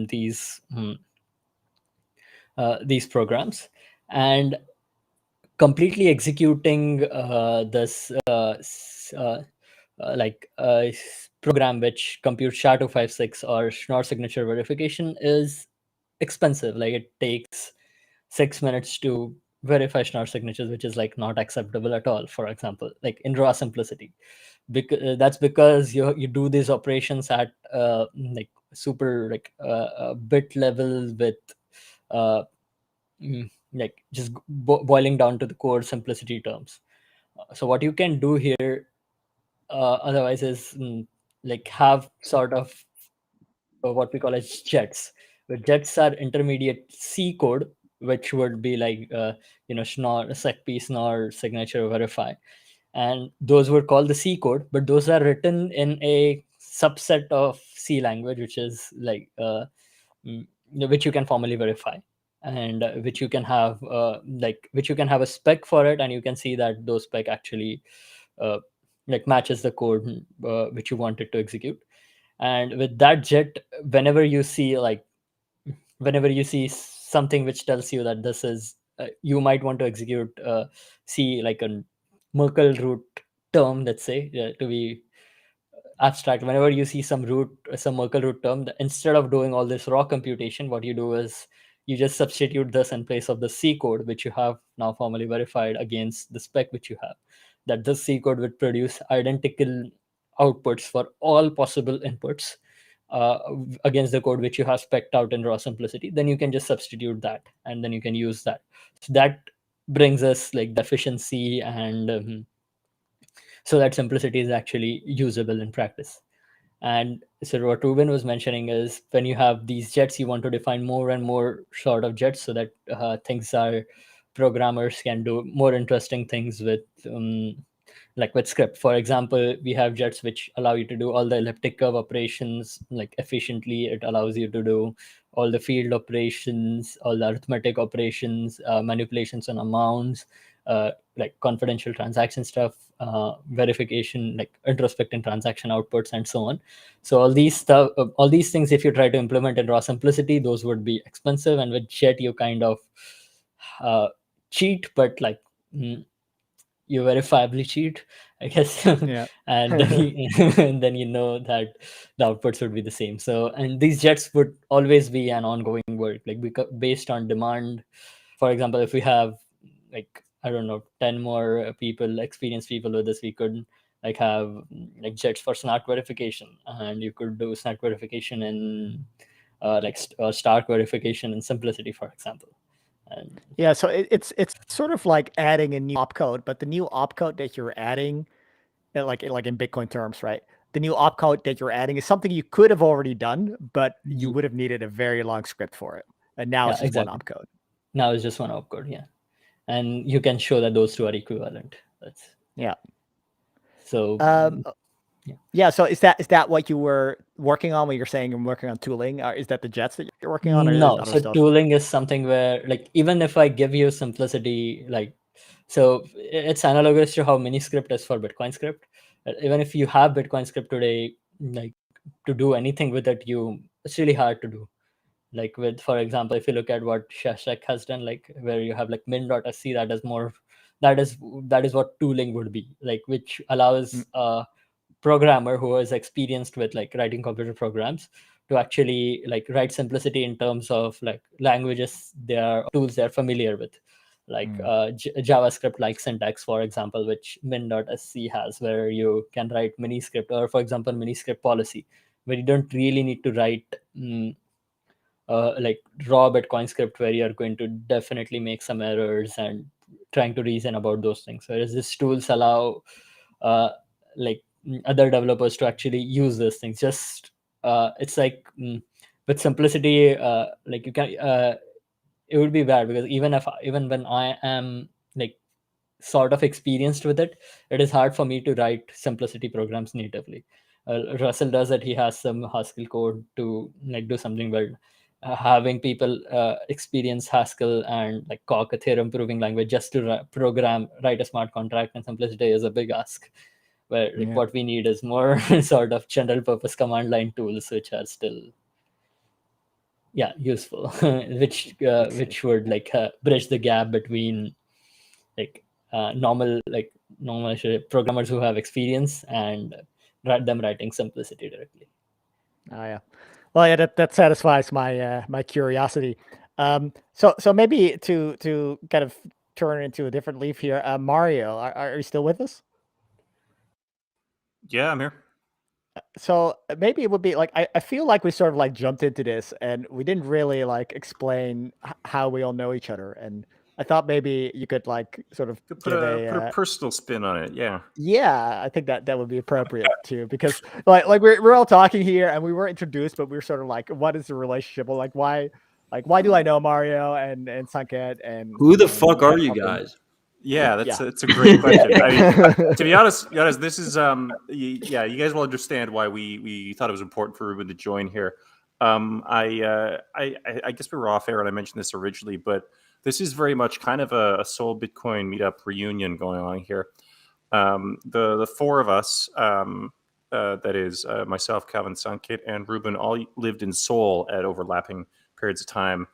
these programs, and completely executing this program which computes SHA-256 or Schnorr signature verification is expensive. Like, it takes 6 minutes to verify Schnorr signatures, which is like not acceptable at all, for example, like in raw Simplicity. Because that's because you do these operations at like super like bit level with like just boiling down to the core Simplicity terms. So what you can do here otherwise is like have sort of what we call as jets. But jets are intermediate C code, which would be like Schnorr, SecP, Schnorr, signature, verify. and those were called the C code, but those are written in a subset of C language, which is like which you can formally verify, and which you can have which you can have a spec for it, and you can see that those spec actually like matches the code which you want it to execute. And with that jet, whenever you see something which tells you that this is you might want to execute C, like a Merkle root term, let's say, to be abstract. Whenever you see some Merkle root term, instead of doing all this raw computation, what you do is you just substitute this in place of the C code, which you have now formally verified against the spec which you have, that this C code would produce identical outputs for all possible inputs against the code which you have specced out in raw simplicity. Then you can just substitute that, and then you can use that. So that brings us like the efficiency, and so that simplicity is actually usable in practice. And so what Ruben was mentioning is, when you have these jets, you want to define more and more sort of jets, so that programmers can do more interesting things with like with script. For example, we have jets which allow you to do all the elliptic curve operations like efficiently. It allows you to do all the field operations, all the arithmetic operations, manipulations on amounts, like confidential transaction stuff, verification, like introspecting transaction outputs, and so on. So all these things, if you try to implement in raw simplicity, those would be expensive, and with Jet you kind of cheat, but like you verifiably cheat, I guess. Yeah. And then you know that the outputs would be the same. So, and these jets would always be an ongoing work, like based on demand. For example, if we have like, I don't know, 10 more experienced people with this, we could like have like jets for snark verification, and you could do snark verification in Stark verification in simplicity, for example. And Yeah, so it's sort of like adding a new opcode, but the new opcode that you're adding, like in Bitcoin terms, right? The new opcode that you're adding is something you could have already done, but you would have needed a very long script for it. And now it's just one opcode. Now it's just one opcode, yeah. And you can show that those two are equivalent. That's yeah. So yeah. So is that what you were working on when you're saying you're working on tooling? Is that the jets that you're working on? Or no, so tooling is something where, like, even if I give you simplicity, like, so it's analogous to how miniscript is for Bitcoin script. Even if you have Bitcoin script today, like, to do anything with it, it's really hard to do. Like with, for example, if you look at what Shashak has done, like where you have like min.sc, that is what tooling would be, like, which allows a programmer who is experienced with like writing computer programs to actually like write simplicity in terms of like languages, tools they're familiar with, like JavaScript like syntax, for example, which min.sc has, where you can write miniscript, or for example miniscript policy, where you don't really need to write like raw Bitcoin script, where you're going to definitely make some errors and trying to reason about those things. Whereas these tools allow like other developers to actually use those things. Just it's like with simplicity, like you can it would be bad, because even when I am like sort of experienced with it, it is hard for me to write simplicity programs natively. Russell does it. He has some Haskell code to like do something, but having people experience Haskell and like Coq, a theorem proving language, just to write a smart contract in simplicity is a big ask. Where like, what we need is more sort of general purpose command line tools, which are still useful, which would like bridge the gap between like normal programmers who have experience and them writing simplicity directly. Oh yeah, well, yeah, that satisfies my my curiosity. So maybe to kind of turn into a different leaf here, Mario, are you still with us? Yeah, I'm here. So maybe it would be like, I feel like we sort of like jumped into this and we didn't really like explain how we all know each other, and I thought maybe you could like sort of put a personal spin on it. Yeah, I think that would be appropriate too, because like we're all talking here and we were introduced, but we were sort of like, what is the relationship? Well, why do I know Mario and Sanket, and who the fuck are you guys? Yeah, Yeah. it's a great question. I mean, to be honest, this is yeah, you guys will understand why we thought it was important for Ruben to join here. I guess we were off air and I mentioned this originally, but this is very much kind of a Soul Bitcoin meetup reunion going on here. The four of us, that is myself, Calvin, Sankit, and Ruben, all lived in Seoul at overlapping periods of time.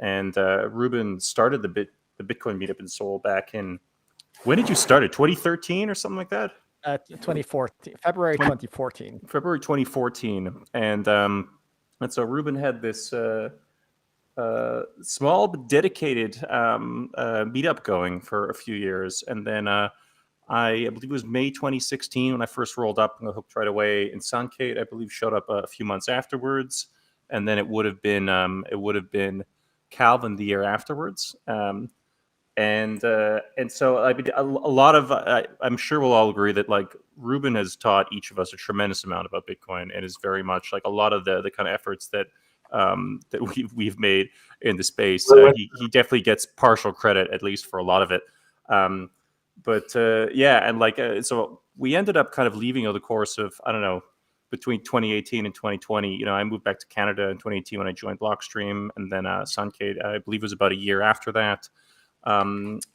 And Ruben started the Bitcoin meetup in Seoul back in, when did you start it? 2013 or something like that? 2014, February 2014. February 2014. And so Ruben had this small but dedicated meetup going for a few years. And then I believe it was May 2016 when I first rolled up and hooked right away. And Sankate, I believe, showed up a few months afterwards. And then it would have been Calvin the year afterwards. And so I mean, a lot of I'm sure we'll all agree that like Ruben has taught each of us a tremendous amount about Bitcoin, and is very much like a lot of the kind of efforts that that we've made in the space. He definitely gets partial credit, at least for a lot of it. But yeah, and like so we ended up kind of leaving over the course of, I don't know, between 2018 and 2020. You know, I moved back to Canada in 2018 when I joined Blockstream, and then Sankate, I believe, was about a year after that.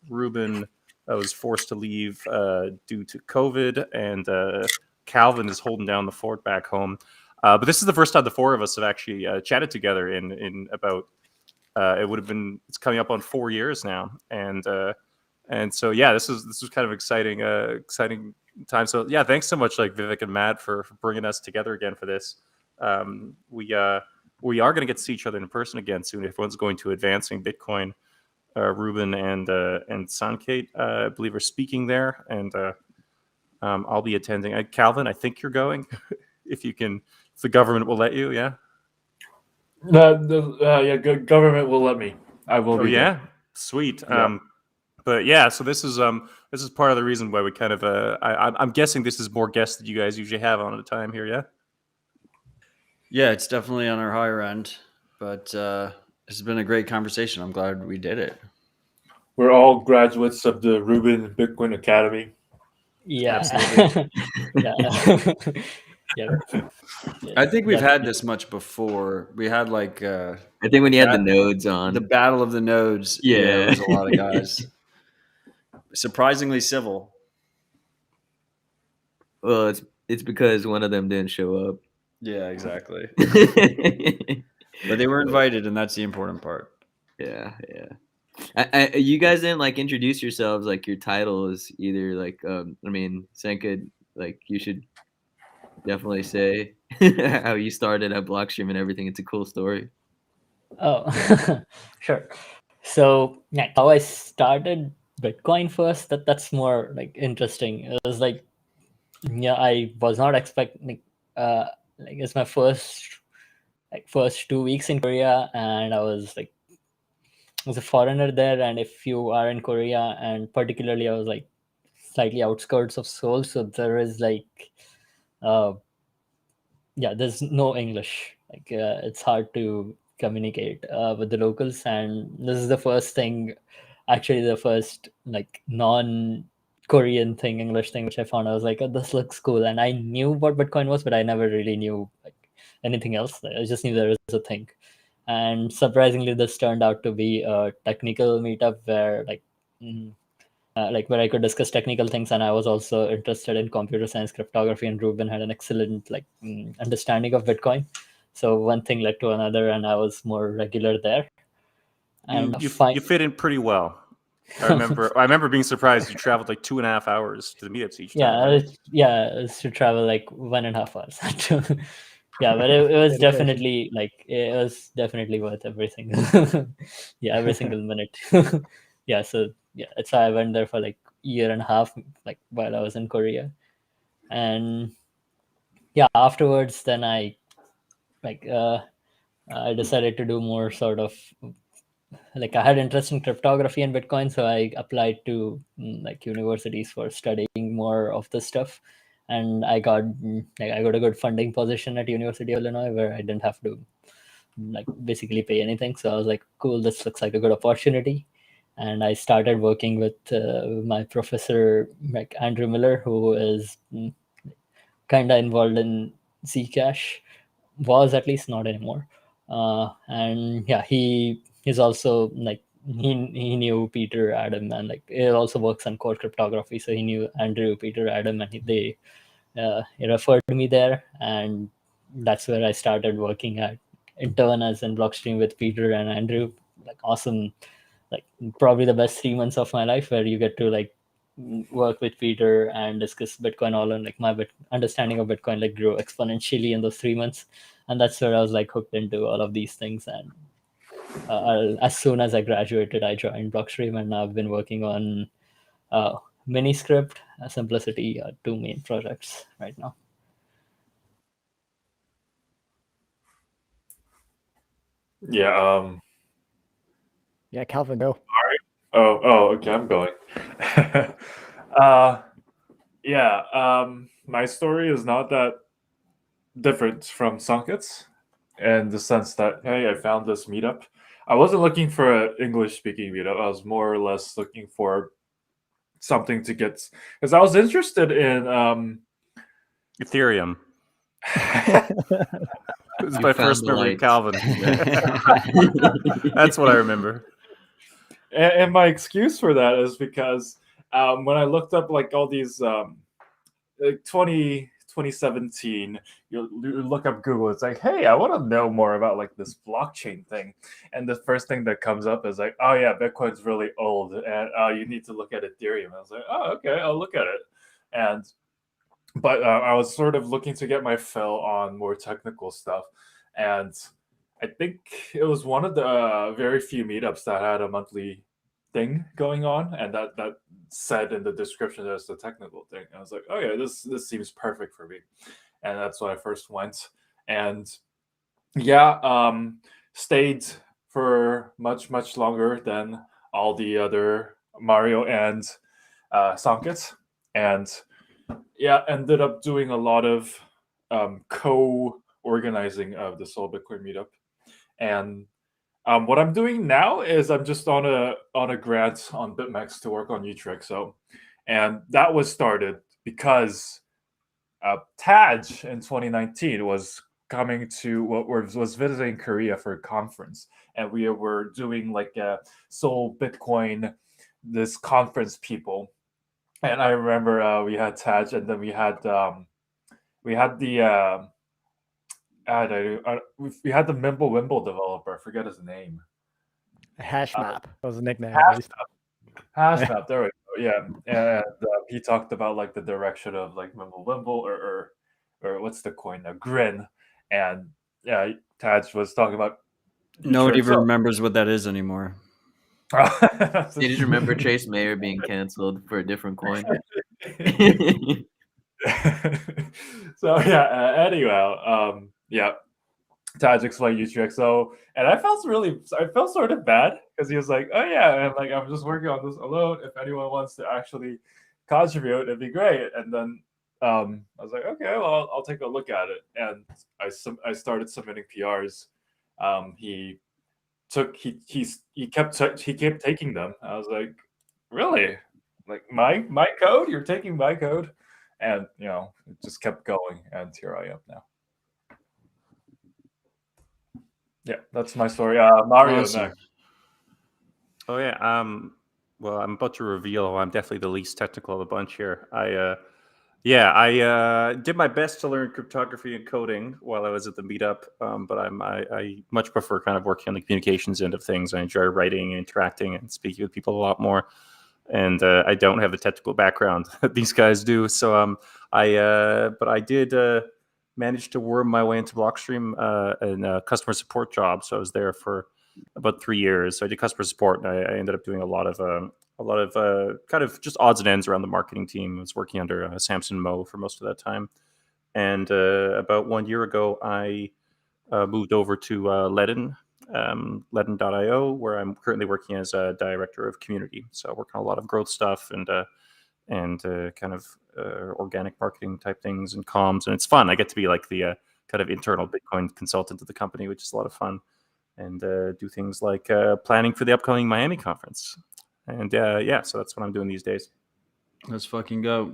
Ruben was forced to leave due to COVID, and Calvin is holding down the fort back home. But this is the first time the four of us have actually chatted together in about it's coming up on 4 years now, and so yeah, this was kind of exciting time. So yeah, thanks so much, like Vivek and Matt, for bringing us together again for this. We are going to get to see each other in person again soon. Everyone's going to Advancing Bitcoin. Ruben and Sankate, I believe, are speaking there, and I'll be attending. Calvin, I think you're going, if the government will let you. Yeah. Yeah, government will let me. I will. Oh be yeah, there. sweet. Yeah. But yeah, so this is part of the reason why we kind of I'm guessing this is more guests that you guys usually have on at a time here. Yeah. Yeah, it's definitely on our higher end, but this has been a great conversation. I'm glad we did it. We're all graduates of the Ruben Bitcoin Academy. Yeah. Absolutely. Yeah. Yeah. I think we've had this much before. We had like I think when you had the nodes on. the battle of the nodes. Yeah. There was a lot of guys. Surprisingly civil. Well, it's because one of them didn't show up. Yeah, exactly. But they were invited, and that's the important part. Yeah. You guys didn't like introduce yourselves. Like your title is either like I mean, Senka, like you should definitely say how you started at Blockstream and everything. It's a cool story. Oh, sure. So yeah, how I started Bitcoin first, that's more like interesting. It was like, yeah, I was not expecting like it's my first 2 weeks in Korea, and I was a foreigner there, and if you are in Korea, and particularly I was like slightly outskirts of Seoul, so there is like there's no English. Like it's hard to communicate with the locals, and this is the first like non-Korean thing, English thing, which I found. I was like, oh, this looks cool, and I knew what Bitcoin was, but I never really knew like anything else. I just knew there was a thing, and surprisingly, this turned out to be a technical meetup where where I could discuss technical things, and I was also interested in computer science, cryptography, and Ruben had an excellent understanding of Bitcoin. So one thing led to another, and I was more regular there. And You fit in pretty well. I remember being surprised you traveled like 2.5 hours to the meetups each time. Yeah, it was to travel like 1.5 hours. Yeah, but it was definitely worth everything. Yeah, every single minute. Yeah, so yeah, that's why I went there for like 1.5 years, like while I was in Korea. And yeah, afterwards then I decided to do more sort of like I had interest in cryptography and Bitcoin, so I applied to like universities for studying more of this stuff, and I got a good funding position at University of Illinois where I didn't have to like basically pay anything. So I was like, cool, this looks like a good opportunity. and I started working with my professor, like Andrew Miller, who is kind of involved in Zcash, was at least, not anymore. And yeah, he is also like he knew Peter Adam, and like he also works on core cryptography, so he knew Andrew, Peter Adam, and they he referred me there, and that's where I started working at intern as in Blockstream with Peter and Andrew. Like awesome, like probably the best 3 months of my life, where you get to like work with Peter and discuss Bitcoin all, and like my understanding of Bitcoin like grew exponentially in those 3 months, and that's where I was like hooked into all of these things. And as soon as I graduated, I joined Blockstream, and now I've been working on Miniscript, Simplicity, 2 main projects right now. Yeah. Yeah, Calvin, go. Okay, I'm going. Yeah. My story is not that different from Sanket's, in the sense that, hey, I found this meetup. I wasn't looking for an English-speaking meetup. I was more or less looking for something to get, because I was interested in Ethereum. It was You my found first the memory light. of Calvin. That's what I remember. And my excuse for that is because when I looked up like all these like 2017, you look up Google, it's like, hey, I want to know more about like this blockchain thing, and the first thing that comes up is like, oh yeah, Bitcoin's really old, and you need to look at Ethereum. I was like, oh, okay, I'll look at it. But I was sort of looking to get my fill on more technical stuff, and I think it was one of the very few meetups that had a monthly thing going on, and that said in the description there's the technical thing. And I was like, oh yeah, this seems perfect for me, and that's when I first went. And yeah, stayed for much longer than all the other Mario and Sankets, and yeah, ended up doing a lot of co-organizing of the Soul Bitcoin meetup. And what I'm doing now is I'm just on a grant on BitMEX to work on utreexo, and that was started because Taj in 2019 was coming to was visiting Korea for a conference, and we were doing like a Soul Bitcoin, this conference people. And I remember we had Taj, and then we had the we had the Mimble Wimble developer. I forget his name. Hash map was the nickname. At least. Hashmap. There we go. Yeah, and he talked about like the direction of like Mimble Wimble or what's the coin? A Grin, and yeah, Taj was talking about. Nobody even utreexo. remembers what that is anymore. Did you remember Chase Mayer being canceled for a different coin? So yeah. Anyway, yeah. Taj explained utreexo, and I felt sort of bad because he was like, "Oh yeah, and like I'm just working on this alone. If anyone wants to actually contribute, it'd be great." And then I was like, "Okay, well, I'll take a look at it." And I started submitting PRs. He kept taking them. I was like, "Really? Like my code? You're taking my code?" And it just kept going, and here I am now. Yeah, that's my story. Mario Awesome. next. Oh yeah. Well, I'm about to reveal I'm definitely the least technical of the bunch here. I did my best to learn cryptography and coding while I was at the meetup, but I much prefer kind of working on the communications end of things. I enjoy writing and interacting and speaking with people a lot more. And I don't have the technical background that these guys do. So but I did manage to worm my way into Blockstream in a customer support job. So I was there for about 3 years. So I did customer support, and I ended up doing a lot of kind of just odds and ends around the marketing team. I was working under Samson Mo for most of that time. And about 1 year ago, I moved over to Ledin, Ledin.io, where I'm currently working as a director of community. So I work on a lot of growth stuff and kind of organic marketing type things and comms. And it's fun. I get to be like the kind of internal Bitcoin consultant of the company, which is a lot of fun. And do things like planning for the upcoming Miami conference. And so that's what I'm doing these days. Let's fucking go.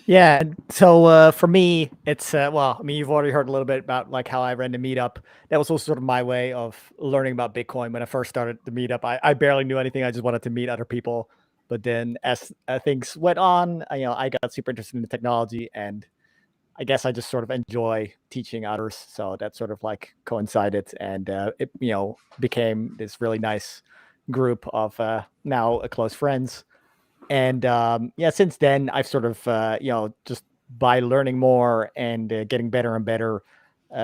Yeah. So for me, it's you've already heard a little bit about like how I ran the meetup. That was also sort of my way of learning about Bitcoin. When I first started the meetup, I barely knew anything. I just wanted to meet other people. But then as things went on, I got super interested in the technology, and I guess I just sort of enjoy teaching others. So that sort of like coincided, and it became this really nice group of now close friends. And since then I've sort of just by learning more and getting better and better,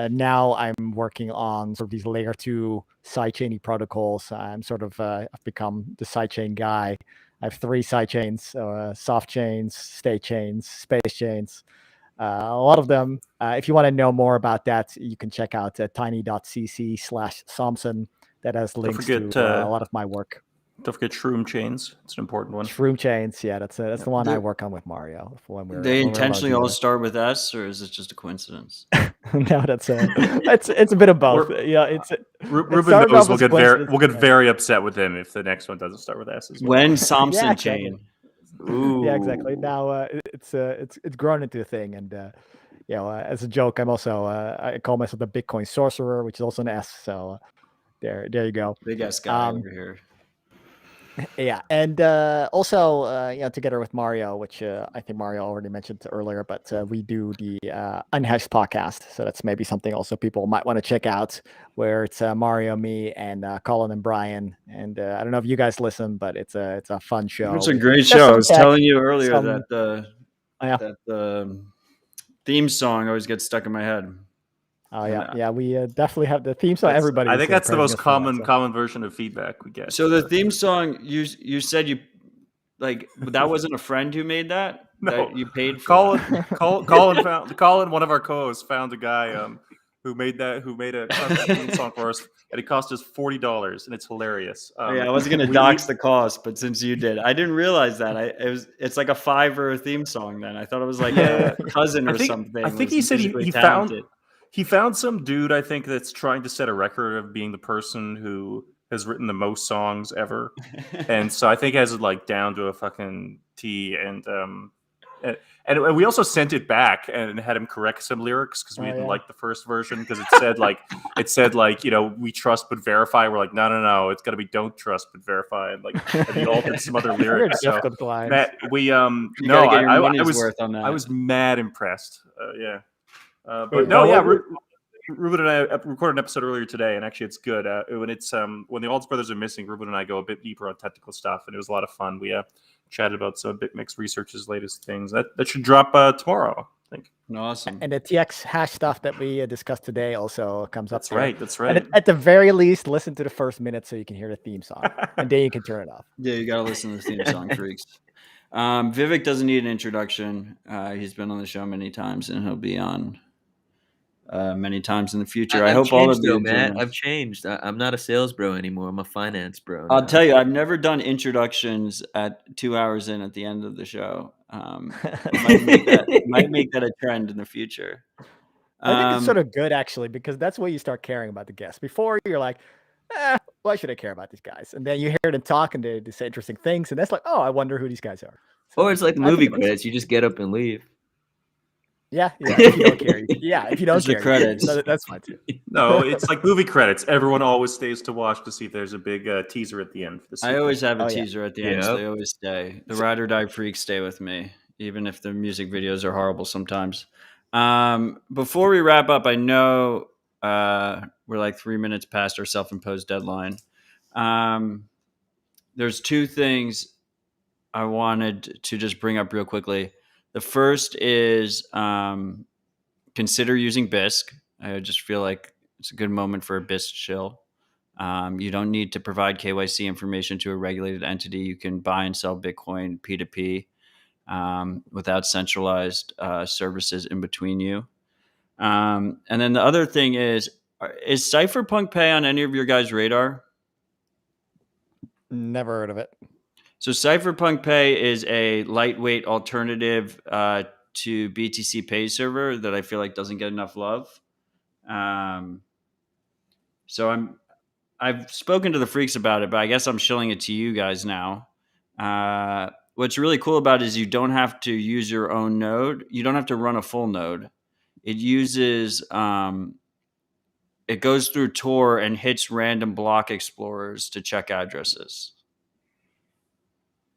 now I'm working on sort of these layer 2 sidechainy protocols. I'm sort of I've become the sidechain guy. I have 3 sidechains: soft chains, state chains, space chains. A lot of them, if you want to know more about that, you can check out tiny.cc/Samson. That has links forget, to a lot of my work. Don't forget shroom chains. It's an important one. Shroom chains, yeah, that's the one I work on with Mario. When we're They when we're intentionally alone all start with S, or is it just a coincidence? together. No, that's it's a bit of both. Yeah, it Ruben started knows off we'll as a get very coincidence, and- very upset with him if the next one doesn't start with S as well. When Samson Yeah, exactly. chain. Ooh. Yeah, exactly. Now it's grown into a thing, and as a joke, I'm also I call myself the Bitcoin sorcerer, which is also an S. So there you go. Big S guy over here. Yeah, and also, together with Mario, which I think Mario already mentioned earlier, but we do the Unhashed podcast, so that's maybe something also people might want to check out, where it's Mario, me, and Colin and Brian. And I don't know if you guys listen, but it's a fun show. It's a great There's show. some I was tech, telling you earlier some- that the theme song always gets stuck in my head. Oh yeah, we definitely have the theme song. Everybody, I think that's the praising most us for that, common version of feedback we get. So the theme song, you said you like that wasn't a friend who made that. No. That you paid for. Colin, one of our co-hosts, found a guy who made a custom theme song for us, and it cost us $40, and it's hilarious. I wasn't gonna dox the cost, but since you did, I didn't realize that. It's like a $5 theme song. Then I thought it was like a cousin or something. I think he said he found some dude, I think, that's trying to set a record of being the person who has written the most songs ever, and so I think he has it like down to a fucking T. And we also sent it back and had him correct some lyrics because we didn't like the first version, because it said like we trust but verify. We're like no, it's got to be don't trust but verify, and he altered some other lyrics. So Matt, I was mad impressed. Ruben and I recorded an episode earlier today, and actually it's good. When the Alts brothers are missing, Ruben and I go a bit deeper on technical stuff, and it was a lot of fun. We chatted about some BitMix Research's latest things. That should drop tomorrow, I think. Awesome. And the TX hash stuff that we discussed today also comes up. That's right. And at the very least, listen to the first minute so you can hear the theme song, and then you can turn it off. Yeah, you got to listen to the theme song, freaks. Vivek doesn't need an introduction. He's been on the show many times, and he'll be on many times in the future. I hope all of you, Matt. I've changed. I'm not a sales bro anymore. I'm a finance bro. I'll tell you, I've never done introductions at 2 hours in at the end of the show. Might make that a trend in the future. I think it's sort of good, actually, because that's where you start caring about the guests. Before, you're like, why should I care about these guys? And then you hear them talk and they say interesting things, and that's like, oh, I wonder who these guys are. So, or it's like movie credits. You just get up and leave. Yeah. If you don't care, if you don't care, the credits. That's fine too. No, it's like movie credits. Everyone always stays to watch to see if there's a big teaser at the end. For the I always have a teaser at the end. Yep. So they always stay. The ride or die freaks stay with me, even if the music videos are horrible sometimes. Before we wrap up, I know we're like 3 minutes past our self-imposed deadline. There's 2 things I wanted to just bring up real quickly. The first is consider using Bisq. I just feel like it's a good moment for a Bisq chill. You don't need to provide KYC information to a regulated entity. You can buy and sell Bitcoin P2P without centralized services in between you. And then the other thing is Cypherpunk Pay on any of your guys' radar? Never heard of it. So Cypherpunk Pay is a lightweight alternative to BTC Pay server that I feel like doesn't get enough love. So I've spoken to the freaks about it, but I guess I'm shilling it to you guys now. What's really cool about it is you don't have to use your own node. You don't have to run a full node. It uses it goes through Tor and hits random block explorers to check addresses.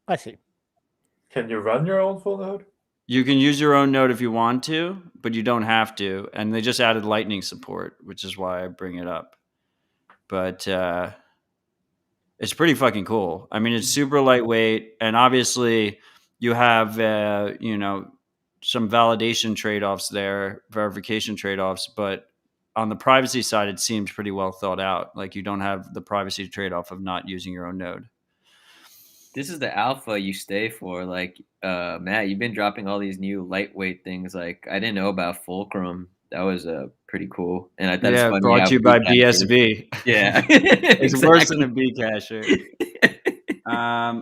I see. Can you run your own full node? You can use your own node if you want to, but you don't have to. And they just added Lightning support, which is why I bring it up. But it's pretty fucking cool. I mean, it's super lightweight, and obviously you have some validation trade-offs there, verification trade-offs, but on the privacy side, it seems pretty well thought out. Like, you don't have the privacy trade-off of not using your own node. This is the alpha you stay for. Like, Matt, you've been dropping all these new lightweight things. Like, I didn't know about Fulcrum. That was pretty cool. And I thought it's funny brought how to you by Bcacher- BSV. Yeah. It's worse than a Bcacher.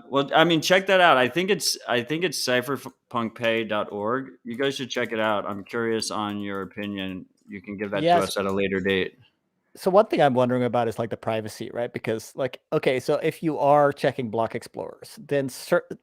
Well, I mean, check that out. I think it's cypherpunkpay.org. You guys should check it out. I'm curious on your opinion. You can give that to us at a later date. So one thing I'm wondering about is like the privacy, right? Because like, okay, so if you are checking block explorers, then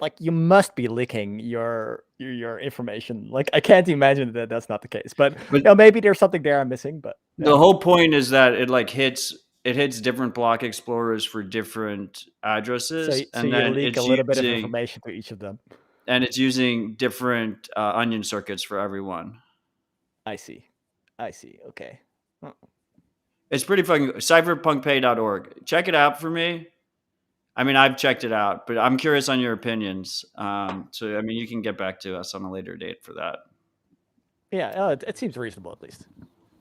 like you must be leaking your information. Like, I can't imagine that that's not the case, but maybe there's something there I'm missing. But the whole point is that it like hits different block explorers for different addresses, and then you leak a little bit of information to each of them. And it's using different onion circuits for everyone. I see. Okay. Huh. It's pretty fucking cypherpunkpay.org. Check it out for me. I mean, I've checked it out, but I'm curious on your opinions. So, I mean, you can get back to us on a later date for that. Yeah, it seems reasonable at least.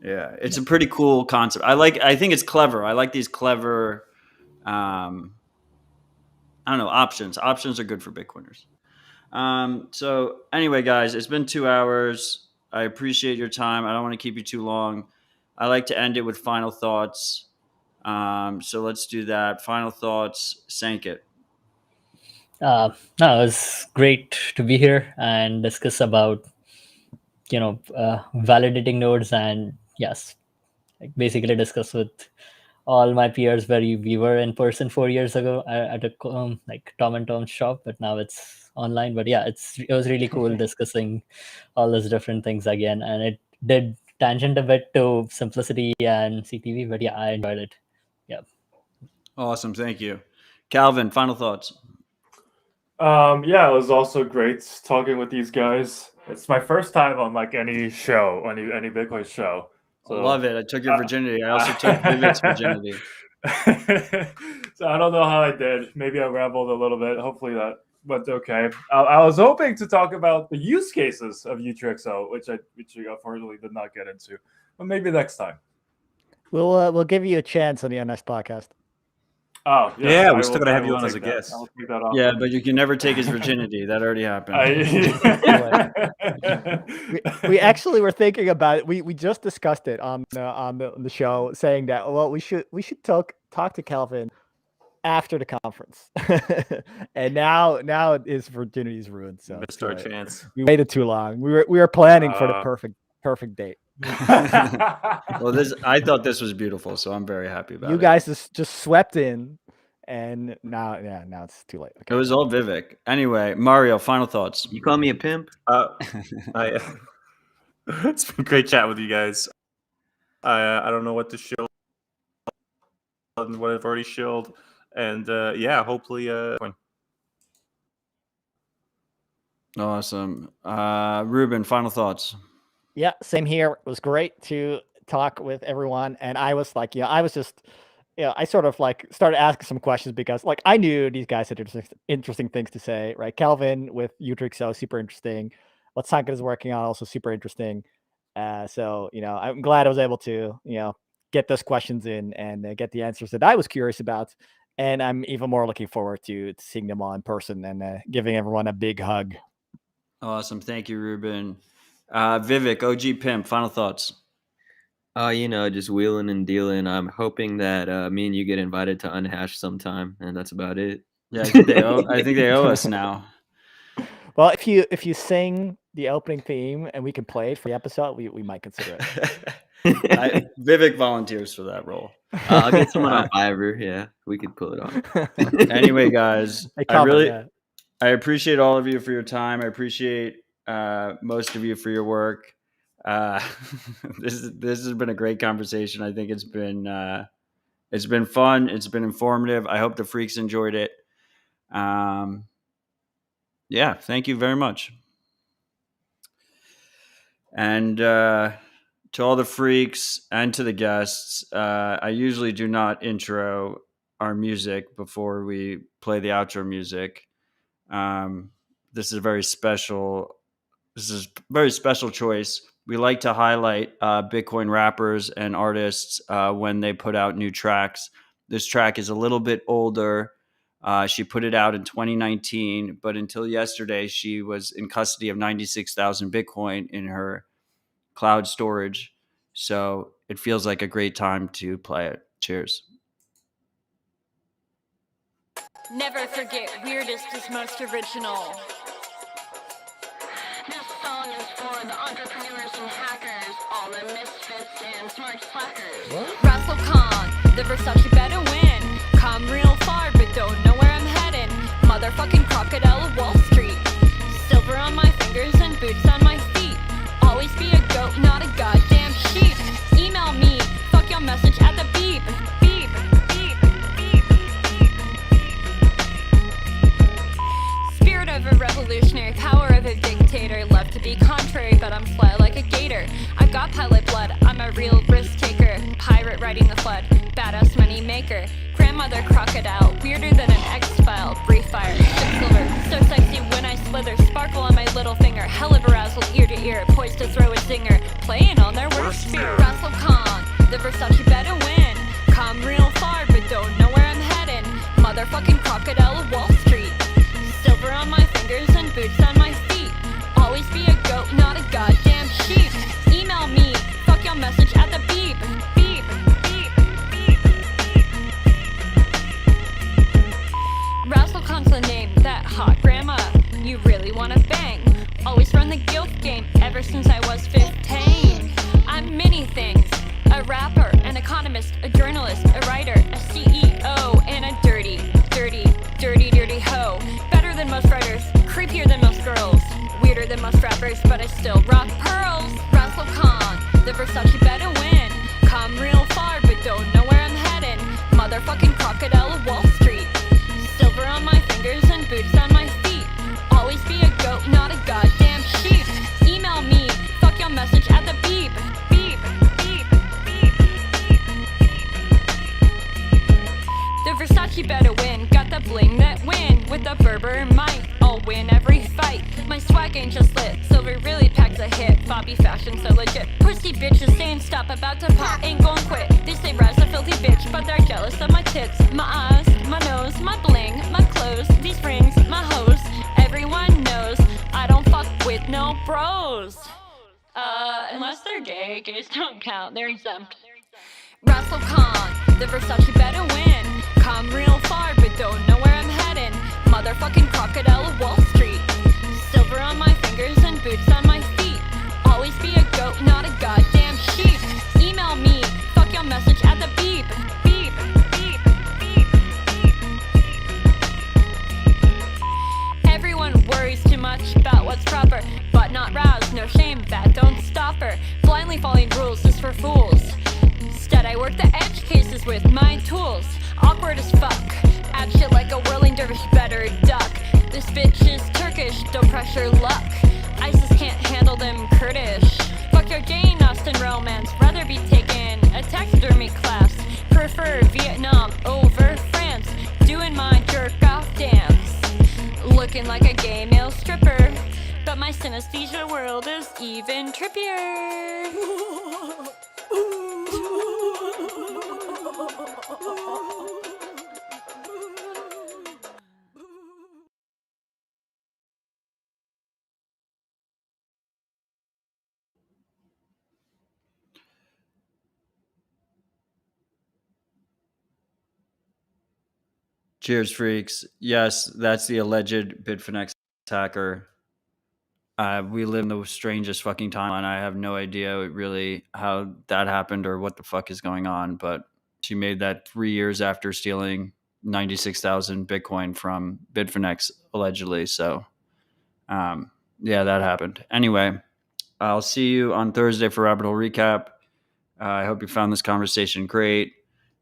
Yeah, it's a pretty cool concept. I think it's clever. I like these clever, I don't know, options. Options are good for Bitcoiners. So anyway, guys, it's been 2 hours. I appreciate your time. I don't want to keep you too long. I like to end it with final thoughts. So let's do that. Final thoughts. Sank it. No, it was great to be here and discuss about, validating nodes, and yes, like basically discuss with all my peers where we were in person 4 years ago at a like Tom and Tom's shop, but now it's online. But yeah, it was really cool discussing all those different things again, and it did tangent a bit to simplicity and CTV, but yeah, I enjoyed it. Yeah. Awesome. Thank you. Calvin, final thoughts. Yeah, it was also great talking with these guys. It's my first time on like any show, any Bitcoin show. So, love it. I took your virginity. I also took Vivek's virginity. So I don't know how I did. Maybe I rambled a little bit. Hopefully that went okay. I was hoping to talk about the use cases of utreexo, which we unfortunately did not get into, but maybe next time. We'll give you a chance on the NS podcast. Oh yeah, we're still gonna have you on as a guest. Yeah, but you can never take his virginity. That already happened. We actually were thinking about it. We just discussed it on the show, saying that we should talk to Calvin after the conference, and now his virginity is ruined. So missed our chance. We waited too long. We were planning for the perfect date. Well, I thought this was beautiful, so I'm very happy about it. You guys just swept in, and now it's too late. Okay. It was all Vivek. Anyway, Mario, final thoughts. You call me a pimp? It's been great chat with you guys. I don't know what to show and what I've already shilled, and yeah, hopefully. Awesome, Ruben. Final thoughts. Yeah, same here. It was great to talk with everyone. And I was like, I sort of like started asking some questions because like I knew these guys had interesting things to say, right? Calvin with utreexo, super interesting. What Sanket is working on, also super interesting. So, I'm glad I was able to, get those questions in and get the answers that I was curious about. And I'm even more looking forward to seeing them all in person and giving everyone a big hug. Awesome. Thank you, Ruben. Vivek, OG Pimp, final thoughts. Just wheeling and dealing. I'm hoping that me and you get invited to Unhash sometime, and that's about it. Yeah, I think they owe us now. Well, if you sing the opening theme and we can play it for the episode, we might consider it. Vivek volunteers for that role. I'll get someone on Fiverr. Yeah, we could pull it off. Anyway, guys, Hey, I comment, really yeah. I appreciate all of you for your time. I appreciate most of you for your work. This has been a great conversation. I think it's been fun. It's been informative. I hope the freaks enjoyed it. Yeah, thank you very much. And to all the freaks and to the guests, I usually do not intro our music before we play the outro music. This is a very special choice. We like to highlight Bitcoin rappers and artists when they put out new tracks. This track is a little bit older. She put it out in 2019, but until yesterday, she was in custody of 96,000 Bitcoin in her cloud storage. So it feels like a great time to play it. Cheers. Never forget, weirdest is most original. This song is for the entrepreneurs and hackers, all the misfits and smart slackers. Russell Khan, the Versace better win. Come real far, but don't know where I'm heading. Motherfucking crocodile of Wall Street. Silver on my fingers and boots on my feet. Always be a goat, not a goddamn sheep. Email me, fuck your message at the beep. Beep, beep, beep, beep. Spirit of a revolutionary, power of a dictator. Love to be contrary, but I'm fly like a gator. I've got pilot blood, I'm a real risk taker. Pirate riding the flood, badass money maker. Grandmother crocodile, weirder than an X-File. Brief fire, silver, so sexy when I slither. Sparkle on my little finger, hell of arousal ear to ear. Poised to throw a zinger, playing on their worst fear. Russell Khan, the Versace better win. Come real far, but don't know where I'm heading. Motherfucking crocodile of Wall Street. Silver on my fingers and boots on my feet. Always be a goat, not a goddamn sheep. Email me, fuck your message at the beep. Beep, beep, beep, beep. Russell Khan's the name, that hot grandma you really wanna bang. Always run the guilt game ever since I was 15. I'm many things, a rapper, an economist, a journalist, a writer, a CEO, and a dirty, dirty, dirty, dirty hoe. Better than most writers, creepier than most girls, weirder than most rappers, but I still rock pearls. Russell Khan, the Versace better win. Come real far, but don't know where I'm heading. Motherfucking crocodile of Wall Street. Silver on my fingers and boots on my feet. Always be a goat, not a goddamn sheep. Email me, fuck your message at the beep. Beep, beep, beep, beep. The Versace better win, got the bling that win. With the Berber mic, I'll win every fight. My swag ain't just lit, silver really packs a hit. Bobby fashion so legit. Pussy bitches saying stop, about to pop, ain't gon' quit. They say Raz a filthy bitch, but they're jealous of my tits. My eyes, my nose, my bling, my clothes, these rings, my hose. Everyone knows I don't fuck with no bros. Unless they're gay, gays don't count, they're exempt. Russell Khan, the Versace better win. Come real far, but don't know where I'm heading. Motherfucking crocodile of Wall Street. Silver on my fingers and boots on my feet. Always be a goat, not a goddamn sheep. Email me, fuck your message at the beep. Beep, beep, beep, beep. Everyone worries too much about what's proper, but not roused, no shame, that don't stop her. Blindly following rules is for fools. Instead, I work the edge cases with my tools. Awkward as fuck. Act shit like a whirling dervish, better duck. This bitch is Turkish, don't pressure luck. ISIS can't handle them Kurdish. Fuck your Jane Austen romance, rather be taking a taxidermy class. Prefer Vietnam over France, doing my jerk off dance. Looking like a gay male stripper, but my synesthesia world is even trippier. Cheers, freaks. Yes, that's the alleged Bitfinex attacker. We live in the strangest fucking timeline. I have no idea really how that happened or what the fuck is going on. But she made that 3 years after stealing 96,000 Bitcoin from Bitfinex allegedly. So, yeah, that happened. Anyway, I'll see you on Thursday for Rabbit Hole Recap. I hope you found this conversation great.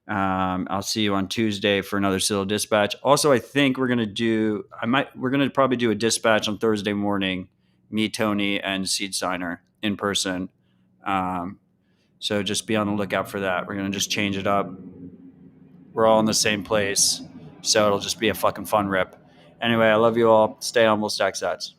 I'll see you on Tuesday for another Citadel Dispatch. Also, I think we're gonna probably do a dispatch on Thursday morning. Me, Tony, and Seed Signer in person. So just be on the lookout for that. We're gonna just change it up. We're all in the same place, so it'll just be a fucking fun rip. Anyway, I love you all. Stay humble, stack sats.